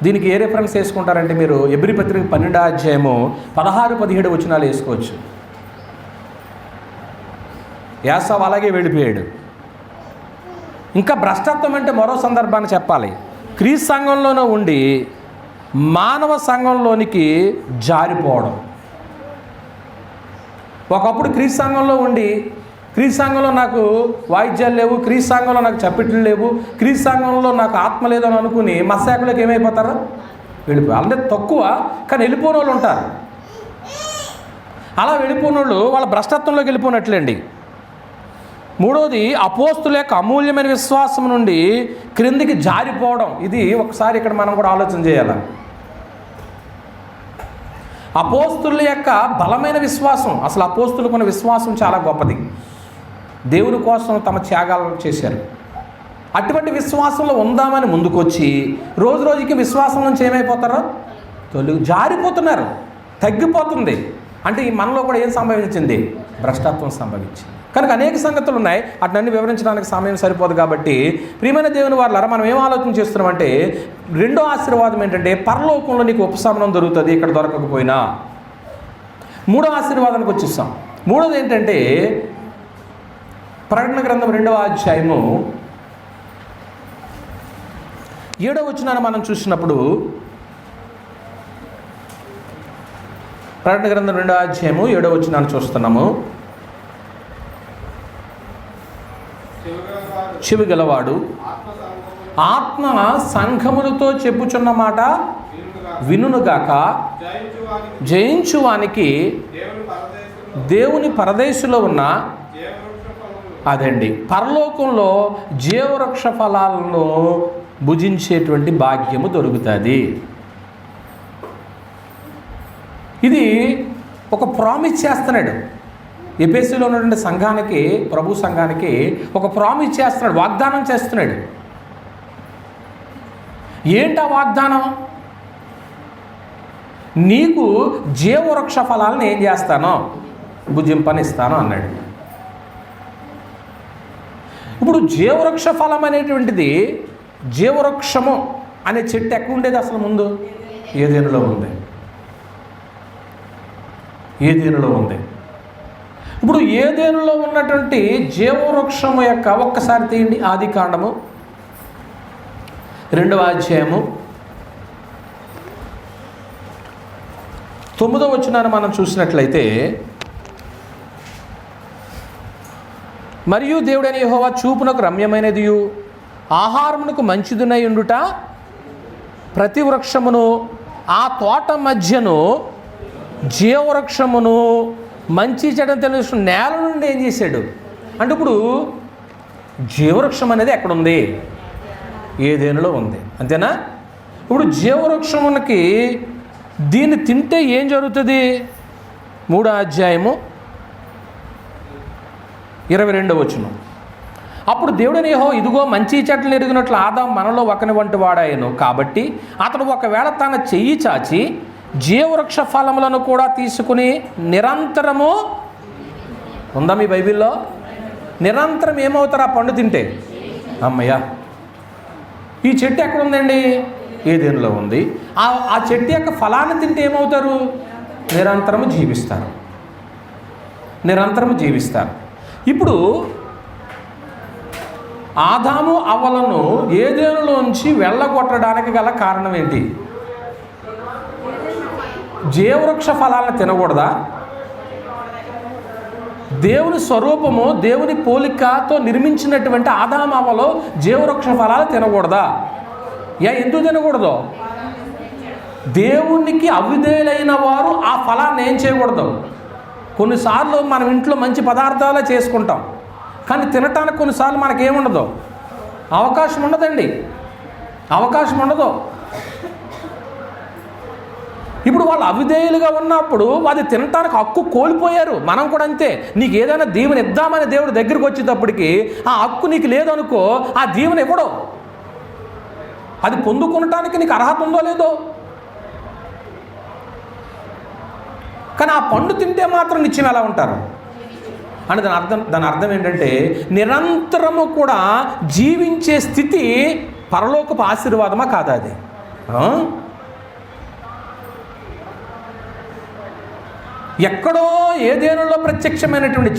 దీనికి ఏ రిఫరెన్స్ వేసుకుంటారంటే మీరు ఎబ్రీ పత్రిక 12వ అధ్యాయము 16-17 వచనాలు వేసుకోవచ్చు. యాసావు అలాగే వెళ్ళిపోయాడు. ఇంకా భ్రష్టత్వం అంటే మరో సందర్భాన్ని చెప్పాలి. క్రీస్తు సంఘంలోనే ఉండి మానవ సంఘంలోనికి జారిపోవడం. ఒకప్పుడు క్రీస్తు సంఘంలో ఉండి, క్రీస్తు సంఘంలో నాకు వాయిద్యాలు లేవు, క్రీస్తు సంఘంలో నాకు చప్పట్లు లేవు, క్రీస్తు సంఘంలో నాకు ఆత్మ లేదని అనుకుని మత్స్యాకులకు ఏమైపోతారు? వెళ్ళిపోయి. అంటే తక్కువ, కానీ వెళ్ళిపోయిన వాళ్ళు ఉంటారు. అలా వెళ్ళిపోయిన వాళ్ళు వాళ్ళ భ్రష్టత్వంలోకి వెళ్ళిపోయినట్లేండి. 3వది అపోస్తుల యొక్క అమూల్యమైన విశ్వాసం నుండి క్రిందికి జారిపోవడం. ఇది ఒకసారి ఇక్కడ మనం కూడా ఆలోచన చేయాలి. అపోస్తుల యొక్క బలమైన విశ్వాసం, అసలు అపోస్తులకు ఉన్న విశ్వాసం చాలా గొప్పది. దేవుని కోసం తమ త్యాగాలను చేశారు. అటువంటి విశ్వాసంలో ఉందామని ముందుకొచ్చి రోజు రోజుకి విశ్వాసం నుంచి ఏమైపోతారో జారిపోతున్నారు, తగ్గిపోతుంది. అంటే ఈ మనలో కూడా ఏం సంభవించింది? భ్రష్టత్వం సంభవించింది. కనుక అనేక సంగతులు ఉన్నాయి, అట్లన్నీ వివరించడానికి సమయం సరిపోదు. కాబట్టి ప్రియమైన దేవుని వారలారా, మనం ఏం ఆలోచన చేస్తున్నామంటే, 2వ ఆశీర్వాదం ఏంటంటే పరలోకంలో నీకు ఉపశమనం దొరుకుతుంది ఇక్కడ దొరకకపోయినా. 3వ ఆశీర్వాదానికి వచ్చేస్తాం. 3వది ఏంటంటే ప్రకటన గ్రంథం 2వ అధ్యాయము 7వ వచనాన్ని మనం చూసినప్పుడు, ప్రకటన గ్రంథం 2వ అధ్యాయము 7వ వచనాన్ని చూస్తున్నాము. చెవి గలవాడు ఆత్మ సంఘములతో చెప్పుచున్న మాట వినుగాక, జయించువానికి దేవుని పరదేశులో ఉన్న అదండి పరలోకంలో జీవవృక్ష ఫలాలను భుజించేటువంటి భాగ్యము దొరుకుతుంది. ఇది ఒక ప్రామిస్ చేస్తున్నాడు ఎఫెసీలో ఉన్నటువంటి సంఘానికి, ప్రభు సంఘానికి ఒక ప్రామిస్ చేస్తున్నాడు, వాగ్దానం చేస్తున్నాడు. ఏంటా వాగ్దానం? నీకు జీవవృక్ష ఫలాలను ఏం చేస్తానో భుజింపనిస్తాను అన్నాడు. ఇప్పుడు జీవవృక్ష ఫలం అనేటువంటిది, జీవవృక్షము అనే చెట్టు ఎక్కడ ఉండేది అసలు? ముందు ఏదేనులో ఉంది. ఏదేనులో ఉంది. ఇప్పుడు ఏదెనులో ఉన్నటువంటి జీవవృక్షము యొక్క ఒక్కసారి తీయండి, ఆది కాండము 2వ అధ్యాయము 9వ వచనాన్ని మనం చూసినట్లయితే, మరియు దేవుడైన యెహోవా చూపునకు రమ్యమైనదియు ఆహారమునకు మంచిదినై ఉండుట ప్రతి వృక్షమును ఆ తోట మధ్యను జీవవృక్షమును మంచి చెడ్డను తెలుసు నేల నుండి ఏం చేశాడు అంటే, ఇప్పుడు జీవవృక్షం అనేది ఎక్కడుంది? ఏదేనులో ఉంది, అంతేనా? ఇప్పుడు జీవవృక్షమునకి దీన్ని తింటే ఏం జరుగుతుంది? 3వ అధ్యాయము 22వ వచనం. అప్పుడు దేవుడైన యెహోవా, ఇదిగో మంచి చెట్లు ఎరిగినట్లు ఆదాము మనలో ఒకని వంటి వాడాయను, కాబట్టి అతడు ఒకవేళ తన చెయ్యి చాచి జీవవృక్ష ఫలములను కూడా తీసుకుని నిరంతరము, ఉందా మీ బైబిల్లో? నిరంతరం ఏమవుతారు ఆ పండు తింటే? అమ్మయ్య, ఈ చెట్టు ఎక్కడ ఉందండి? ఏదేనులో ఉంది. ఆ చెట్టు యొక్క ఫలాన్ని తింటే ఏమవుతారు? నిరంతరము జీవిస్తారు, నిరంతరము జీవిస్తారు. ఇప్పుడు ఆదాము అవ్వలను ఏదేనులోంచి వెళ్ళగొట్టడానికి గల కారణం ఏంటి? జీవవృక్ష ఫలాలను తినకూడదా? దేవుని స్వరూపము, దేవుని పోలికతో నిర్మించినటువంటి ఆదాము అవ్వలో జీవవృక్ష ఫలాలు తినకూడదా? ఎందుకు తినకూడదు? దేవునికి అవిధేయులైన వారు ఆ ఫలాన్ని ఏం చేయకూడదు. కొన్నిసార్లు మనం ఇంట్లో మంచి పదార్థాలే చేసుకుంటాం, కానీ తినటానికి కొన్నిసార్లు మనకేముండదు, అవకాశం ఉండదండి, అవకాశం ఉండదు. ఇప్పుడు వాళ్ళు అవిధేయులుగా ఉన్నప్పుడు అది తినటానికి హక్కు కోల్పోయారు. మనం కూడా అంతే. నీకు ఏదైనా దీవెన ఇద్దామని దేవుడి దగ్గరికి వచ్చేటప్పటికి ఆ హక్కు నీకు లేదనుకో, ఆ దీవెన ఇవ్వడు. అది పొందుకునటానికి నీకు అర్హత ఉందో లేదో. కానీ ఆ పండు తింటే మాత్రం నిత్యం ఎలా ఉంటారు అని దాని అర్థం ఏంటంటే, నిరంతరము కూడా జీవించే స్థితి పరలోకపు ఆశీర్వాదమా కాదా? అది ఎక్కడో ఏదేనులో ప్రత్యక్షమైనటువంటి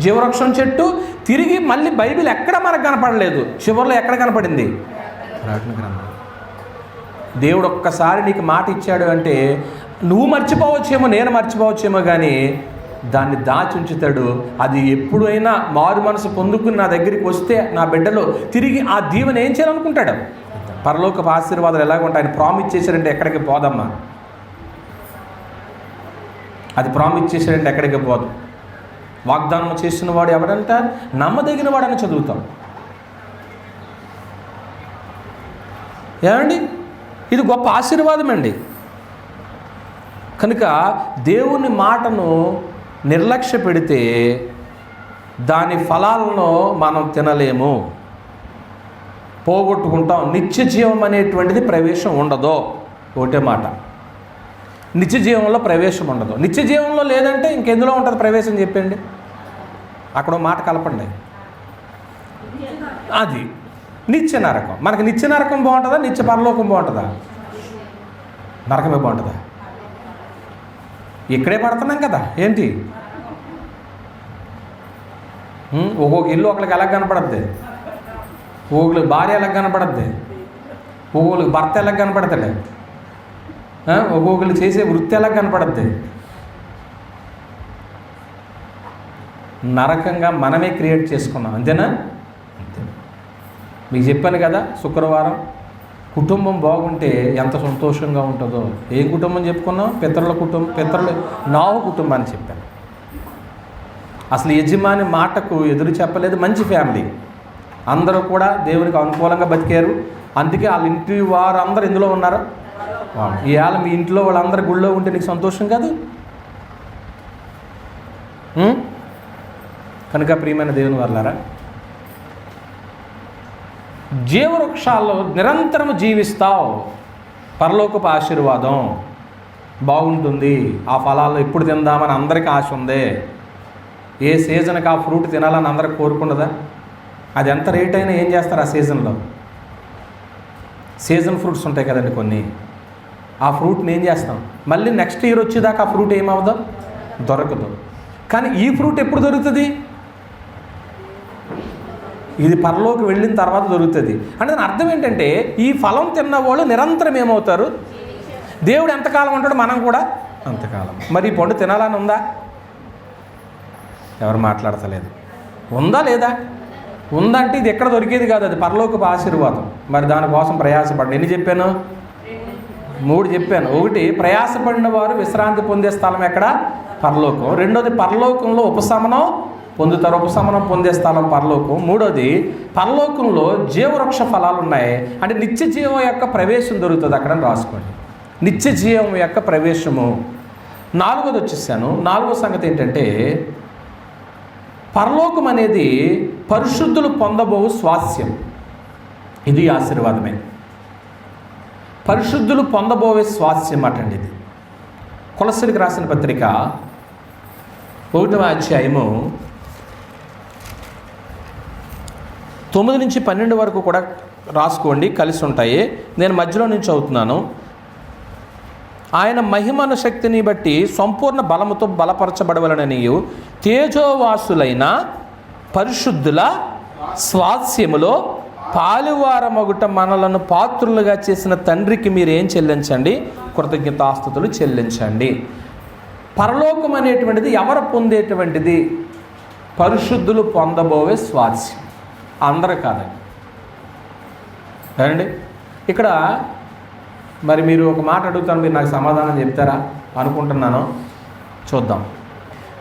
జీవవృక్షం చెట్టు తిరిగి మళ్ళీ బైబిల్ ఎక్కడ మనకు కనపడలేదు. చివరిలో ఎక్కడ కనపడింది? ప్రకటన గ్రంథం. దేవుడు ఒక్కసారి నీకు మాట ఇచ్చాడు అంటే నువ్వు మర్చిపోవచ్చేమో, నేను మర్చిపోవచ్చేమో, కానీ దాన్ని దాచి ఉంచుతాడు. అది ఎప్పుడైనా మారు మనసు పొందుకుని నా దగ్గరికి వస్తే నా బిడ్డలో తిరిగి ఆ దీవెన ఏం చేయాలనుకుంటాడు? పరలోకపు ఆశీర్వాదాలు ఎలాగ ఉంటాయి? ఆయన ప్రామిస్ చేశారంటే ఎక్కడికి పోదమ్మా, అది ప్రామిస్ చేశారంటే ఎక్కడికి పోదు. వాగ్దానం చేసిన వాడు ఎవడంట? నమ్మదగిన వాడని చదువుతాం. ఏమండి, ఇది గొప్ప ఆశీర్వాదం అండి. కనుక దేవుని మాటను నిర్లక్ష్య పెడితే దాని ఫలాలను మనం తినలేము, పోగొట్టుకుంటాం. నిత్య జీవం అనేటువంటిది ప్రవేశం ఉండదు. ఒకటే మాట, నిత్య జీవంలో ప్రవేశం ఉండదు. నిత్య జీవంలో లేదంటే ఇంకెందులో ఉంటుంది ప్రవేశం? చెప్పండి. అక్కడ మాట కలపండి. అది నిత్య నరకం. మనకి నిత్య నరకం బాగుంటుందా, నిత్య పరలోకం బాగుంటుందా? నరకమే బాగుంటుందా? ఇక్కడే పడుతున్నాం కదా ఏంటి? ఒక్కొక్క ఇల్లు ఒకరికి ఎలా కనపడద్ది, ఒక్కొక్కరికి భార్య ఎలా కనపడద్ది, ఒక్కొక్కరికి భర్త ఎలా కనపడతాడు, ఒక్కొక్కరు చేసే వృత్తి ఎలా కనపడద్ది. నరకంగా మనమే క్రియేట్ చేసుకున్నాం, అంతేనా? అంతే. మీకు చెప్పాను కదా శుక్రవారం, కుటుంబం బాగుంటే ఎంత సంతోషంగా ఉంటుందో. ఏ కుటుంబం చెప్పుకున్నాం? పితరుల నాహు కుటుంబాన్ని చెప్పాను. అసలు యజమాని మాటకు ఎదురు చెప్పలేదు. మంచి ఫ్యామిలీ, అందరూ కూడా దేవునికి అనుకూలంగా బతికారు. అందుకే వాళ్ళ ఇంటి వారు అందరూ ఇందులో ఉన్నారు. ఇవాళ మీ ఇంట్లో వాళ్ళందరూ గుళ్ళో ఉంటే నీకు సంతోషం కాదు? కనుక ప్రియమైన దేవుని వాళ్ళారా, జీవవృక్షాల్లో నిరంతరం జీవిస్తావు, పరలోకపు ఆశీర్వాదం బాగుంటుంది. ఆ ఫలాల్లో ఎప్పుడు తిందామని అందరికీ ఆశ ఉంది. ఏ సీజన్కి ఆ ఫ్రూట్ తినాలని అందరికి కోరుకున్నదా? అది ఎంత రేట్ అయినా ఏం చేస్తారు ఆ సీజన్లో? సీజన్ ఫ్రూట్స్ ఉంటాయి కదండి కొన్ని. ఆ ఫ్రూట్ని ఏం చేస్తాం? మళ్ళీ నెక్స్ట్ ఇయర్ వచ్చేదాకా ఆ ఫ్రూట్ ఏమవుదో? దొరకదు. కానీ ఈ ఫ్రూట్ ఎప్పుడు దొరుకుతుంది? ఇది పరలోకి వెళ్ళిన తర్వాత దొరుకుతుంది. అంటే దాని అర్థం ఏంటంటే ఈ ఫలం తిన్న వాళ్ళు నిరంతరం ఏమవుతారు? దేవుడు ఎంతకాలం ఉంటాడో మనం కూడా అంతకాలం. మరి ఈ పండు తినాలని ఉందా? ఎవరు మాట్లాడతలేదు. ఉందా లేదా? ఉందంటే ఇది ఎక్కడ దొరికేది కాదు, అది పరలోకపు ఆశీర్వాదం. మరి దానికోసం ప్రయాసపడండి. ఎన్ని చెప్పాను? 3 చెప్పాను. 1, ప్రయాసపడిన వారు విశ్రాంతి పొందే స్థలం ఎక్కడ? పరలోకం. 2, పరలోకంలో ఉపశమనం పొందుతారు, ఉపశమనం పొందే స్థలం పరలోకం. 3, పరలోకంలో జీవవృక్ష ఫలాలు ఉన్నాయి, అంటే నిత్య జీవం యొక్క ప్రవేశం దొరుకుతుంది అక్కడ అని రాసుకోండి. నిత్య జీవం యొక్క ప్రవేశము. 4వది వచ్చేసాను. 4వ సంగతి ఏంటంటే పరలోకం అనేది పరిశుద్ధులు పొందబో స్వాస్యం. ఇది ఆశీర్వాదమే. పరిశుద్ధులు పొందబోయే స్వాస్యం అటండి ఇది. కొలస్సీలకు రాసిన పత్రిక 1వ అధ్యాయము 9 నుంచి 12 వరకు కూడా రాసుకోండి, కలిసి ఉంటాయి. నేను మధ్యలో నుంచి చదువుతున్నాను. ఆయన మహిమను శక్తిని బట్టి సంపూర్ణ బలముతో బలపరచబడవలననియు తేజోవాసులైన పరిశుద్ధుల స్వాస్యములో పాలువారమగుట మనలను పాత్రులుగా చేసిన తండ్రికి మీరు ఏం చెల్లించండి? కృతజ్ఞతాస్తుతులు చెల్లించండి. పరలోకం అనేటువంటిది ఎవరు పొందేటువంటిది? పరిశుద్ధులు పొందబోయే స్వాస్యం. అందరూ కాదండి. ఏమండి? ఇక్కడ మరి మీరు ఒక మాట అడుగుతాను, మీరు నాకు సమాధానం చెప్తారా అనుకుంటున్నాను. చూద్దాం.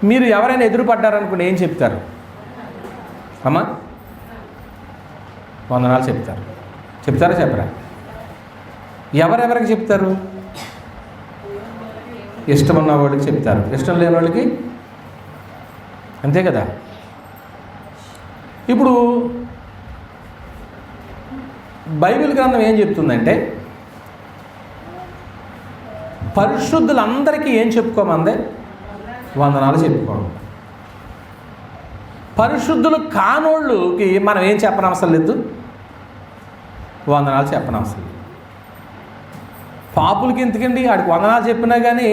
మీరు ఎవరైనా ఎదురుపడ్డారనుకుని ఏం చెప్తారు? అమ్మా వందనాలు చెప్తారు. చెప్తారా చెప్పరా? ఎవరెవరికి చెప్తారు? ఇష్టం ఉన్న వాళ్ళకి చెప్తారు, ఇష్టం లేని వాళ్ళకి అంతే కదా. ఇప్పుడు బైబిల్ గ్రంథం ఏం చెప్తుందంటే పరిశుద్ధులందరికీ ఏం చెప్పుకోమందే? వందనాలు చెప్పుకోవడం. పరిశుద్ధులు కానోళ్ళకి మనం ఏం చెప్పనవసరం లేదు, వందనాలు చెప్పనవసరం లేదు. పాపులకి ఎందుకండి? ఆడికి వందనాలు చెప్పినా కానీ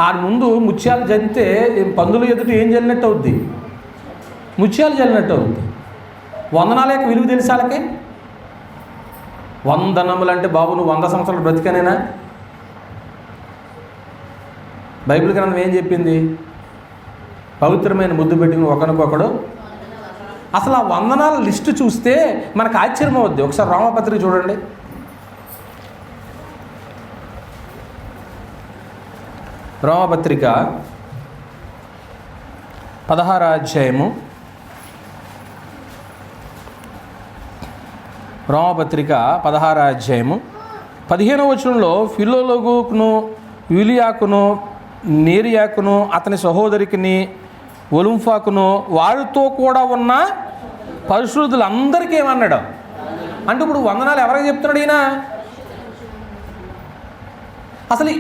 ఆడి ముందు ముత్యాలు జల్లితే పందులు ఎదుట ఏం జల్లినట్టు అవుద్ది? ముత్యాలు జల్లినట్టు అవుద్ది. వందనాల యొక్క విలువ తెలిసి వాళ్ళకి వందనములు అంటే బాబు నువ్వు 100 సంవత్సరాలు బ్రతికనేనా? బైబిల్ గ్రంథం ఏం చెప్పింది? పవిత్రమైన ముద్దు పెట్టుకుని ఒకరికొకడు. అసలు ఆ వందనాల లిస్టు చూస్తే మనకు ఆశ్చర్యం అవుద్ది. ఒకసారి రోమపత్రిక చూడండి. రోమపత్రిక 16వ అధ్యాయము. రోమపత్రిక 16వ అధ్యాయము 15వ వచనంలో ఫిలోలోగును యూలియాకును నేరియాకును అతని సహోదరికిని ఒలింఫాకును వారితో కూడా ఉన్న పరిశుద్ధులందరికీ ఏమన్నాడు అంటే ఇప్పుడు వందనాలు ఎవరికి చెప్తున్నాడు ఈయన? అసలు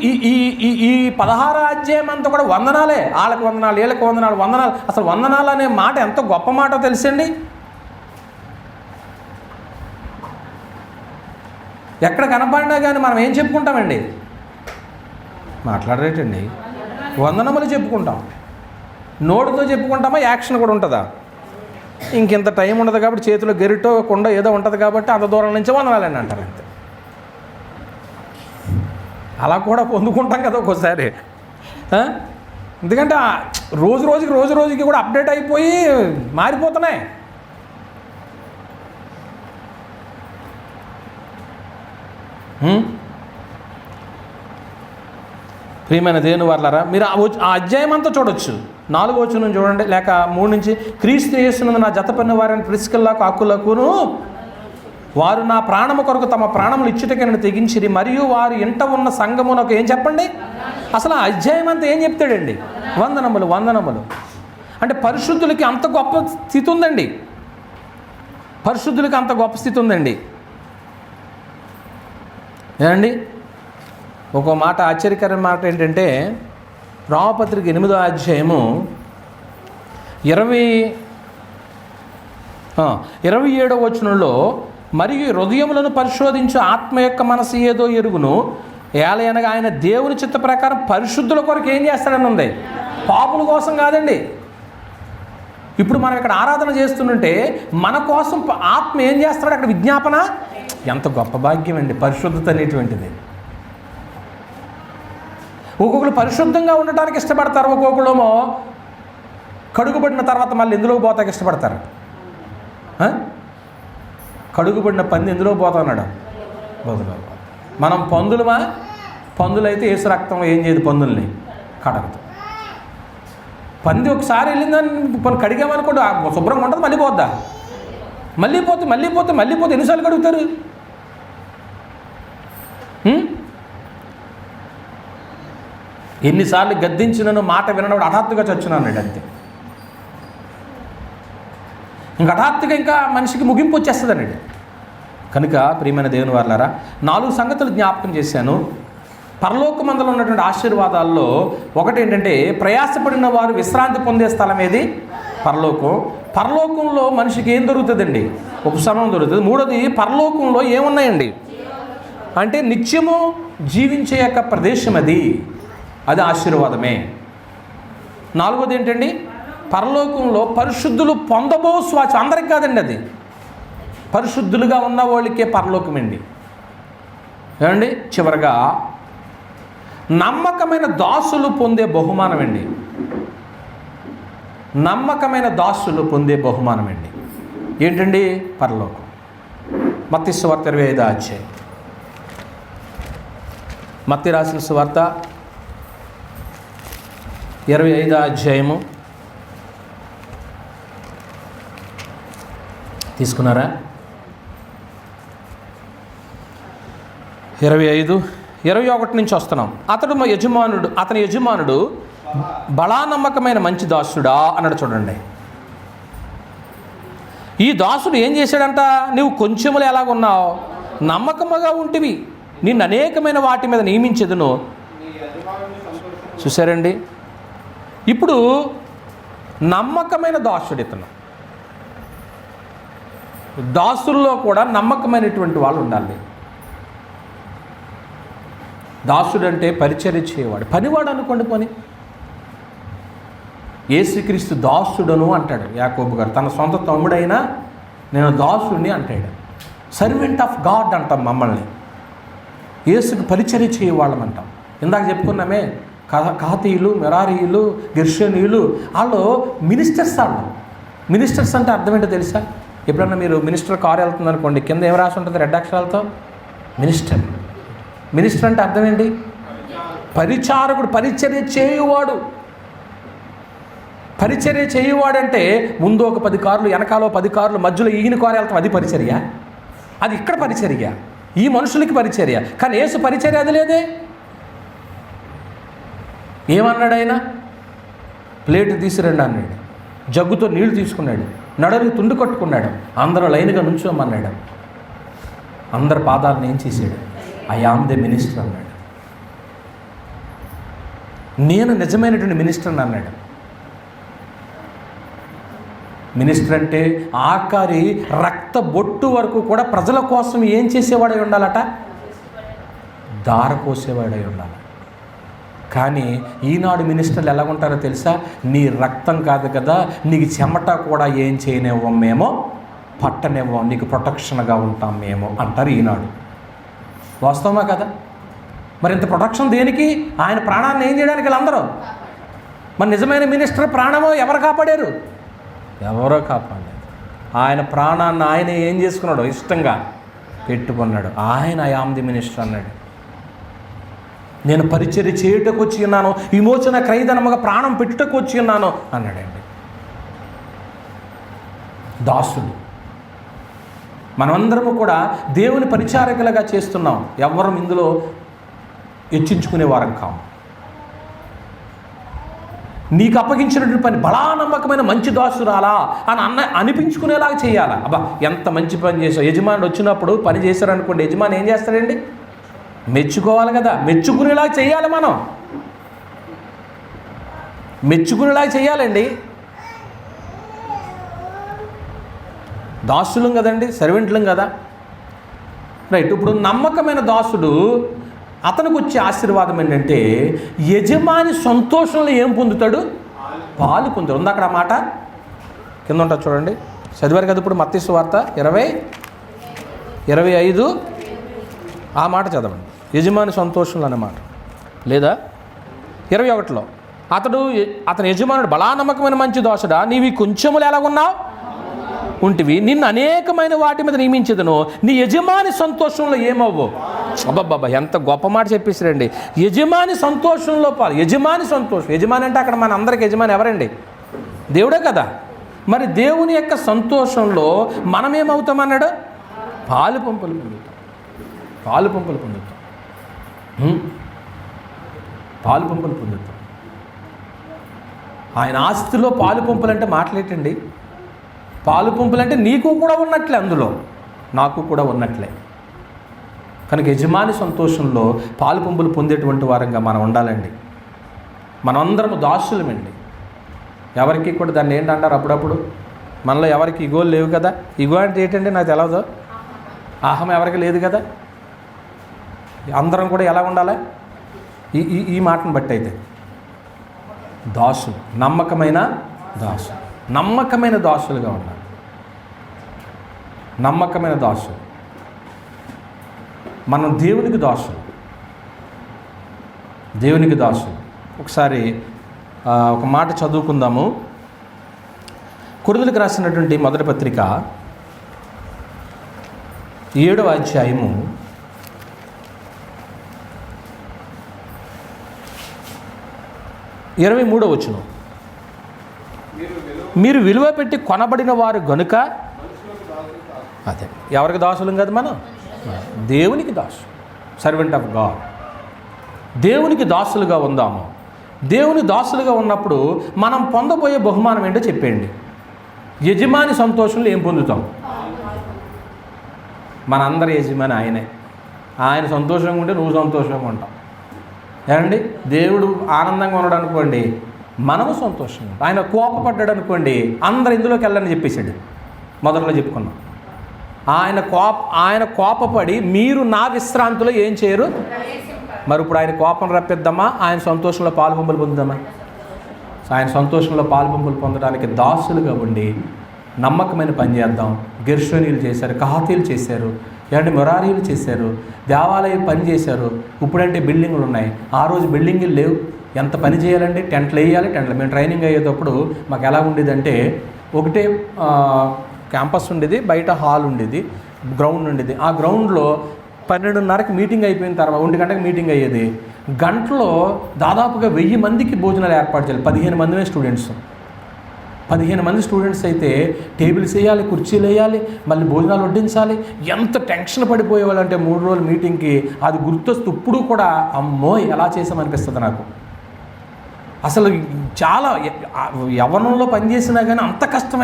ఈ 16వ అధ్యాయం అంతా కూడా వందనాలే. వాళ్ళకి వందనాలు, వీళ్ళకి వందనాలు, వందనాలు. అసలు వందనాలు అనే మాట ఎంత గొప్ప మాట తెలుసండి. ఎక్కడ కనపడినా కానీ మనం ఏం చెప్పుకుంటామండి? మాట్లాడరేటండి, వందనములు చెప్పుకుంటాం. నోటితో చెప్పుకుంటామా? యాక్షన్ కూడా ఉంటుందా? ఇంకెంత టైం ఉండదు కాబట్టి చేతిలో గెరిటో కొండ ఏదో ఉంటుంది కాబట్టి అంత దూరం నుంచి వందనాలని అంటారు అంతే. అలా కూడా పొందుకుంటాం కదా ఒక్కోసారి. ఎందుకంటే రోజు రోజుకి కూడా అప్డేట్ అయిపోయి మారిపోతున్నాయి. ప్రియమైన దేవుని వారలారా, మీరు ఆ అధ్యాయం అంతా చూడొచ్చు. 4వ వచనం చూడండి, లేక 3 నుంచి. క్రీస్తు యేసునందు నా జతపడిన వారిని ప్రిస్కిల్లాకు అక్కులకును వారు నా ప్రాణము కొరకు తమ ప్రాణములు ఇచ్చుటకి నన్ను తెగించిరి, మరియు వారు ఇంట ఉన్న సంఘమునకు ఏం చెప్పండి? అసలు ఆ అధ్యాయం అంతా ఏం చెప్తాడండి? వందనములు, వందనములు. అంటే పరిశుద్ధులకి అంత గొప్ప స్థితి ఉందండి. పరిశుద్ధులకి అంత గొప్ప స్థితి ఉందండి. ఏమండి? ఒక మాట, ఆశ్చర్యకరమైన మాట ఏంటంటే రోమపత్రిక 8వ అధ్యాయము 27వ వచనంలో మరియు హృదయములను పరిశోధించు ఆత్మ యొక్క మనసు ఏదో ఎరుగును, ఏలయనగా ఆయన దేవుని చిత్త ప్రకారం పరిశుద్ధుల కొరకు ఏం చేస్తాడని ఉంది. పాపుల కోసం కాదండి, ఇప్పుడు మనం ఇక్కడ ఆరాధన చేస్తుంటే మన కోసం ఆత్మ ఏం చేస్తాడు అక్కడ విజ్ఞాపన. ఎంత గొప్ప భాగ్యం అండి పరిశుద్ధత అనేటువంటిది. ఒక్కొక్కరు పరిశుద్ధంగా ఉండటానికి ఇష్టపడతారు, ఒక్కొక్కరేమో కడుగుబడిన తర్వాత మళ్ళీ ఎందులో పోతాకి ఇష్టపడతారు. కడుగుబడిన పంది ఎందులో పోతున్నాడు, బదులు. మనం పందులమా? పందులైతే యేసు రక్తం ఏం చేయదు, పందుల్ని కడగదు. పంది ఒకసారి వెళ్ళిందని కడిగామనుకోండి శుభ్రంగా ఉంటుంది, మళ్ళీ పోద్దా? మళ్ళీ పోతే ఎన్నిసార్లు కడుగుతారు? ఎన్నిసార్లు గద్దించినను మాట వినడం హఠాత్తుగా చచ్చున్నాడు అంతే. ఇంక హఠాత్తుగా ఇంకా మనిషికి ముగింపు వచ్చేస్తుందండి. కనుక ప్రియమైన దేవుని వారలారా, 4 సంగతులు జ్ఞాపకం చేశాను. పరలోకమందులో ఉన్నటువంటి ఆశీర్వాదాల్లో ఒకటి ఏంటంటే, ప్రయాసపడిన వారు విశ్రాంతి పొందే స్థలం ఏది? పరలోకం. పరలోకంలో మనిషికి ఏం దొరుకుతుందండి? ఉపశమనం దొరుకుతుంది. 3వది, పరలోకంలో ఏమున్నాయండి అంటే నిత్యము జీవించే యొక్క ప్రదేశం అది ఆశీర్వాదమే. 4వది ఏంటండి? పరలోకంలో పరిశుద్ధులు పొందబో స్వాచ. అందరికి కాదండి, అది పరిశుద్ధులుగా ఉన్న వాళ్ళకే పరలోకం అండి. ఏమండి? చివరగా నమ్మకమైన దాసులు పొందే బహుమానం అండి. నమ్మకమైన దాసులు పొందే బహుమానం అండి ఏంటండి? పరలోకం. మత్తయి సువార్త 25వ అధ్యాయం. మత్తయి రాసిన సువార్త 25వ అధ్యాయము తీసుకున్నారా? 25, 21 నుంచి వస్తున్నాం. అతని యజమానుడు బలా నమ్మకమైన మంచి దాసుడా అన్నాడు. చూడండి, ఈ దాసుడు ఏం చేశాడంట? నువ్వు కొంచెములు ఎలాగున్నావు, నమ్మకముగా ఉంటివి, నిన్ను అనేకమైన వాటి మీద నియమించెదను. చూశారండి? ఇప్పుడు నమ్మకమైన దాసుడు ఇతను. దాసుల్లో కూడా నమ్మకమైనటువంటి వాళ్ళు ఉండాలి. దాసుడు అంటే పరిచర్య చేయవాడు, పనివాడు అనుకోండి. పని యేసుక్రీస్తు దాసుడను అంటాడు యాకోబు గారు. తన సొంత తమ్ముడైనా నేను దాసుడిని అంటాడు. సర్వెంట్ ఆఫ్ గాడ్ అంటాం మమ్మల్ని. యేసుకు పరిచర్య చేయవాళ్ళం అంటాం. ఇందాక చెప్పుకున్నామే, కాతీయులు, మెరారీయులు, గెర్షోనీయులు, వాళ్ళు మినిస్టర్స్. మినిస్టర్స్ అంటే అర్థం ఏంటో తెలుసా? ఎప్పుడన్నా మీరు మినిస్టర్ కారు వెళ్తుంది అనుకోండి, కింద ఏం రాసి ఉంటుంది రెడ్ అక్షరాలతో? మినిస్టర్. మినిస్టర్ అంటే అర్థం ఏంటి? పరిచారకుడు, పరిచర్య చేయువాడు. పరిచర్య చేయువాడంటే ముందు ఒక 10 కార్లు, వెనకాల 10 కార్లు, మధ్యలో ఈయన కారు వెళ్తాం, అది పరిచర్య. అది ఇక్కడ పరిచర్య, ఈ మనుషులకి పరిచర్య. కానీ యేసు పరిచర్య అది లేదే. ఏమన్నాడు ఆయన? ప్లేటు తీసిరండి అన్నాడు, జగ్గుతో నీళ్లు తీసుకున్నాడు, నడలు తుండు కట్టుకున్నాడు, అందరూ లైన్గా నుంచోమన్నాడు. అందరి పాదాలను ఏం చేశాడు? ఐ ఆమ్ ది మినిస్టర్ అన్నాడు. నేను నిజమైనటువంటి మినిస్టర్ని అన్నాడు. మినిస్టర్ అంటే ఆఖరి రక్త బొట్టు వరకు కూడా ప్రజల కోసం ఏం చేసేవాడై ఉండాలట? దారపోసేవాడై ఉండాలి. కానీ ఈనాడు మినిస్టర్లు ఎలాగుంటారో తెలుసా? నీ రక్తం కాదు కదా, నీకు చెమట కూడా ఏం చేయనివ్వం మేము, పట్టనివ్వం, నీకు ప్రొటెక్షన్గా ఉంటాం మేము అంటారు ఈనాడు. వాస్తవమా కదా? మరి ఇంత ప్రొటెక్షన్ దేనికి? ఆయన ప్రాణాన్ని ఏం చేయడానికి వీళ్ళందరూ? మరి నిజమైన మినిస్టర్ ప్రాణమో ఎవరు కాపాడారు? ఎవరో కాపాడలేదు. ఆయన ప్రాణాన్ని ఆయన ఏం చేసుకున్నాడు? ఇష్టంగా పెట్టుకున్నాడు. ఆయన ఐ ఆమ్ ది మినిస్టర్ అన్నాడు. నేను పరిచర్య చేయుటకు వచ్చి ఉన్నాను, విమోచన క్రయధనముగా ప్రాణం పెట్టుటకు వచ్చి ఉన్నాను అన్నాడండి. దాసుడు. మనమందరము కూడా దేవుని పరిచారకులుగా చేస్తున్నాం. ఎవరం ఇందులో హెచ్చించుకునే వారం కాము. నీకు అప్పగించినటువంటి పని బలా నమ్మకమైన మంచి దాసురాలా అని అనిపించుకునేలాగా చేయాలా. అబ్బా ఎంత మంచి పని చేసావు. యజమానుడు వచ్చినప్పుడు పని చేశారనుకోండి, యజమాని ఏం చేస్తాడండి? మెచ్చుకోవాలి కదా, మెచ్చుకునేలాగా చేయాలి. మనం మెచ్చుకునేలాగా చేయాలండి. దాసులం కదండి, సర్వెంట్లం కదా, రైట్. ఇప్పుడు నమ్మకమైన దాసుడు, అతనికి వచ్చే ఆశీర్వాదం ఏంటంటే యజమాని సంతోషంలో ఏం పొందుతాడు? పాలు పొందుతాడు. ఉంది అక్కడ మాట. కింద ఉంటుంది చూడండి, చదివారు కదా ఇప్పుడు మత్తయి సువార్త 20:25 ఆ మాట చదవండి. యజమాని సంతోషంలో అనే మాట. లేదా 21లో అతని యజమానుడు బలా నమ్మకమైన మంచి దోషడా, నీవి కొంచెములు ఎలాగున్నావు ఉంటివి, నిన్ను అనేకమైన వాటి మీద నియమించదును, నీ యజమాని సంతోషంలో ఏమవ్వు. అబ్బబ్బబ్బా, ఎంత గొప్ప మాట చెప్పేసారండి. యజమాని సంతోషంలో పాలు. యజమాని సంతోషం. యజమాని అంటే అక్కడ మన అందరికి యజమాని ఎవరండి? దేవుడే కదా. మరి దేవుని యొక్క సంతోషంలో మనమేమవుతామన్నాడు? పాలు పంపులు పొందుతాం. పాలు పంపులు పొందుతాం. పాలు పంపులు పొందుతాం. ఆయన ఆస్తిలో పాలు పంపులంటే మాట్లాడటండి. పాలు పంపులంటే నీకు కూడా ఉన్నట్లే, అందులో నాకు కూడా ఉన్నట్లే. కనుక యజమాని సంతోషంలో పాలు పంపులు పొందేటువంటి వారంగా మనం ఉండాలండి. మనమందరము దాసులమండి. ఎవరికి కూడా దాన్ని ఏంటంటారు అప్పుడప్పుడు, మనలో ఎవరికి ఇగోలు లేవు కదా. ఇగో అంటే ఏంటంటే నాకు తెలవదు. అహం ఎవరికి లేదు కదా. అందరం కూడా ఎలా ఉండాలి? ఈ మాటను బట్టి అయితే దాసులు, నమ్మకమైన దాసులు, నమ్మకమైన దాసులుగా ఉండాలి. నమ్మకమైన దాసులు. మనం దేవునికి దాసులు. దేవునికి దాసులు. ఒకసారి ఒక మాట చదువుకుందాము. కొరింథీయులకు రాసినటువంటి మొదటి పత్రిక 7వ అధ్యాయము 23వ వచనం. మీరు విలువ పెట్టి కొనబడిన వారు గనుక, అదే ఎవరికి దాసులం కదా మనం? దేవునికి దాసు, సర్వెంట్ ఆఫ్ గాడ్. దేవునికి దాసులుగా ఉందాము. దేవుని దాసులుగా ఉన్నప్పుడు మనం పొందబోయే బహుమానం ఏంటో చెప్పేయండి. యజమాని సంతోషంలో ఏం పొందుతాం? మనందరి యజమాని ఆయనే. ఆయన సంతోషంగా ఉంటే నువ్వు సంతోషంగా ఉంటావు. ఏమండి? దేవుడు ఆనందంగా ఉన్నాడు అనుకోండి, మనము సంతోషంగా ఉంటాం. ఆయన కోపపడ్డాడు అనుకోండి, అందరు ఇందులోకి వెళ్ళని చెప్పేశాడు. మొదట్లో చెప్పుకున్నాం. ఆయన కోపపడి మీరు నా విశ్రాంతిలో ఏం చేయరు. మరి ఇప్పుడు ఆయన కోపం రప్పిద్దామా, ఆయన సంతోషంలో పాలుపంపులు పొందుదామా? ఆయన సంతోషంలో పాలుపంపులు పొందడానికి దాసులుగా ఉండి నమ్మకమైన పని చేద్దాం. గెర్షోనీలు చేశారు, కహాతీలు చేశారు, ఏమంటే మొరారీలు చేశారు, దేవాలయం పని చేశారు. ఇప్పుడంటే బిల్డింగులు ఉన్నాయి, ఆ రోజు బిల్డింగులు లేవు. ఎంత పని చేయాలంటే టెంట్లు వేయాలి. టెంట్లు మేము ట్రైనింగ్ అయ్యేటప్పుడు మాకు ఎలా ఉండేదంటే, ఒకటే క్యాంపస్ ఉండేది, బయట హాల్ ఉండేది, గ్రౌండ్ ఉండేది. ఆ గ్రౌండ్లో 12:30కి మీటింగ్ అయిపోయిన తర్వాత 1 గంటకి మీటింగ్ అయ్యేది. గంటలో దాదాపుగా 1000 మందికి భోజనాలు ఏర్పాటు చేయాలి. 15 మందిమే స్టూడెంట్స్. 15 మంది స్టూడెంట్స్ అయితే టేబుల్స్ వేయాలి, కుర్చీలు వేయాలి, మళ్ళీ భోజనాలు వడ్డించాలి. ఎంత టెన్షన్ పడిపోయేవాళ్ళు అంటే 3 రోజుల మీటింగ్కి అది గుర్తొస్తూ ఇప్పుడు కూడా అమ్మో ఎలా చేసామనిపిస్తుంది నాకు. అసలు చాలా యవ్వనంలో పనిచేసినా కానీ అంత కష్టం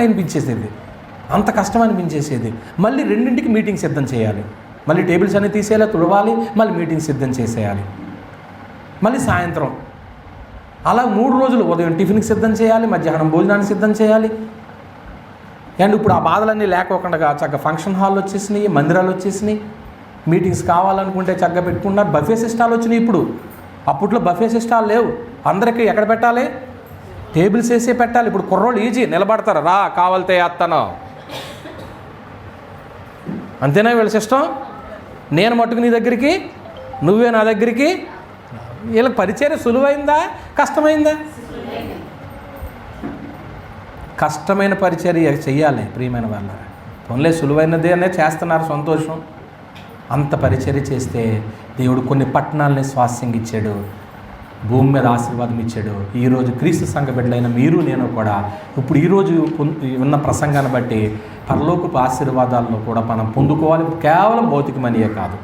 అనిపించేసేది. మళ్ళీ 2ంటికి మీటింగ్ సిద్ధం చేయాలి, మళ్ళీ టేబుల్స్ అన్నీ తీసేయాలి, తుడవాలి, మళ్ళీ మీటింగ్ సిద్ధం చేసేయాలి, మళ్ళీ సాయంత్రం. అలా 3 రోజులు. ఉదయం టిఫిన్కి సిద్ధం చేయాలి, మధ్యాహ్నం భోజనానికి సిద్ధం చేయాలి. అండ్ ఇప్పుడు ఆ బాధలన్నీ లేకోకుండా చక్కగా ఫంక్షన్ హాల్ వచ్చేసినాయి, మందిరాలు వచ్చేసినాయి. మీటింగ్స్ కావాలనుకుంటే చక్కగా పెట్టుకున్నారు. బఫే సిస్టాలు వచ్చినాయి ఇప్పుడు. అప్పట్లో బఫే సిస్టాలు లేవు. అందరికీ ఎక్కడ పెట్టాలి? టేబుల్స్ వేసే పెట్టాలి. ఇప్పుడు కుర్రోళ్ళు ఈజీ నిలబడతారు, రా కావాలితే వేస్తాను, అంతేనా వీళ్ళ సిస్టం? నేను మట్టుకు నీ దగ్గరికి, నువ్వే నా దగ్గరికి. వీళ్ళకి పరిచర్య సులువైందా కష్టమైందా? కష్టమైన పరిచర్య చెయ్యాలి ప్రియమైన వాళ్ళ. పోన్లే సులువైనదే అనే చేస్తున్నారు, సంతోషం. అంత పరిచర్య చేస్తే దేవుడు కొన్ని పట్టణాలని స్వాస్థ్యంగా ఇచ్చాడు, భూమి మీద ఆశీర్వాదం ఇచ్చాడు. ఈరోజు క్రీస్తు సంఘ బిడ్డలైన మీరు నేను కూడా ఇప్పుడు ఈరోజు ఉన్న ప్రసంగాన్ని బట్టి పరలోకపు ఆశీర్వాదాలను కూడా మనం పొందుకోవాలి. కేవలం భౌతికమనియే కాదు,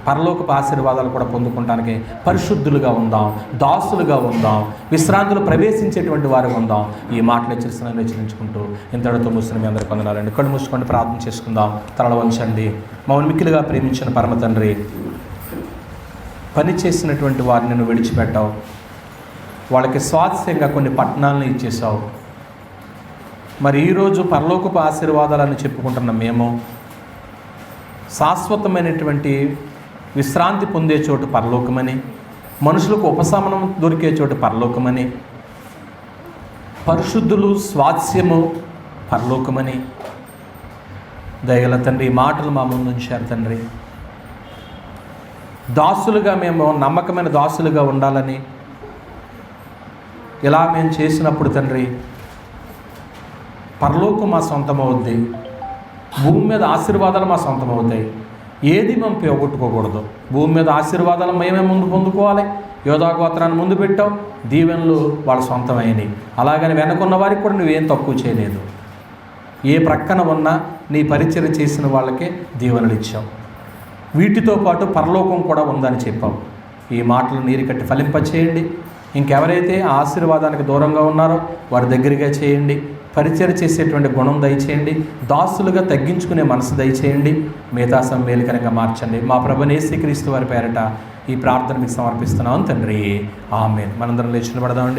పరలోకపు ఆశీర్వాదాలు కూడా పొందుకోవడానికి పరిశుద్ధులుగా ఉందాం, దాసులుగా ఉందాం, విశ్రాంతులు ప్రవేశించేటువంటి వారు ఉందాం. ఈ మాటలు హెచ్చరించుకుంటూ ఇంతటితో ముసిన మీ అందరికీ వందనాలండి. కళ్ళు మూసుకొని ప్రార్థన చేసుకుందాం. తలలు వంచండి. మమ్మల్ని మిక్కిలిగా ప్రేమించిన పరమ తండ్రి, పని చేసినటువంటి వారిని నువ్వు విడిచిపెట్టావు, వాళ్ళకి స్వాస్థ్యంగా కొన్ని పట్టణాలను ఇచ్చేసావు. మరి ఈరోజు పరలోకపు ఆశీర్వాదాలను చెప్పుకుంటున్న మేము శాశ్వతమైనటువంటి విశ్రాంతి పొందే చోటు పరలోకమని, మనుషులకు ఉపశమనం దొరికే చోటు పరలోకమని, పరిశుద్ధులు స్వాస్యము పరలోకమని దయగల తండ్రి ఈ మాటలు మా ముందు ఉంచారు తండ్రి. దాసులుగా మేము నమ్మకమైన దాసులుగా ఉండాలని ఇలా మేము చేసినప్పుడు తండ్రి పరలోకం మా సొంతమవుద్ది, భూమి మీద ఆశీర్వాదాలు మా సొంతమవుతాయి. ఏది మేము పోగొట్టుకోకూడదు. భూమి మీద ఆశీర్వాదాలు మేమే ముందు పొందుకోవాలి. యోధా గోత్రాన్ని ముందు పెట్టావు, దీవెనలు వాళ్ళ సొంతమైనవి. అలాగని వెనకున్న వారికి కూడా నువ్వేం తక్కువ చేయలేదు. ఏ ప్రక్కన ఉన్నా నీ పరిచయం చేసిన వాళ్ళకే దీవెనలు ఇచ్చావు. వీటితో పాటు పరలోకం కూడా ఉందని చెప్పావు. ఈ మాటలు నీరు కట్టి ఫలింపచేయండి. ఇంకెవరైతే ఆ ఆశీర్వాదానికి దూరంగా ఉన్నారో వారి దగ్గరగా చేయండి. పరిచయం చేసేటువంటి గుణం దయచేయండి. దాసులుగా తగ్గించుకునే మనసు దయచేయండి. మిగతా మేలుకరంగా మార్చండి. మా ప్రభువైన యేసుక్రీస్తు వారి పేరట ఈ ప్రార్థన మీకు సమర్పిస్తున్నాం తండ్రి. ఆమేన్. మనందరం లేచి నిలబడదామండి.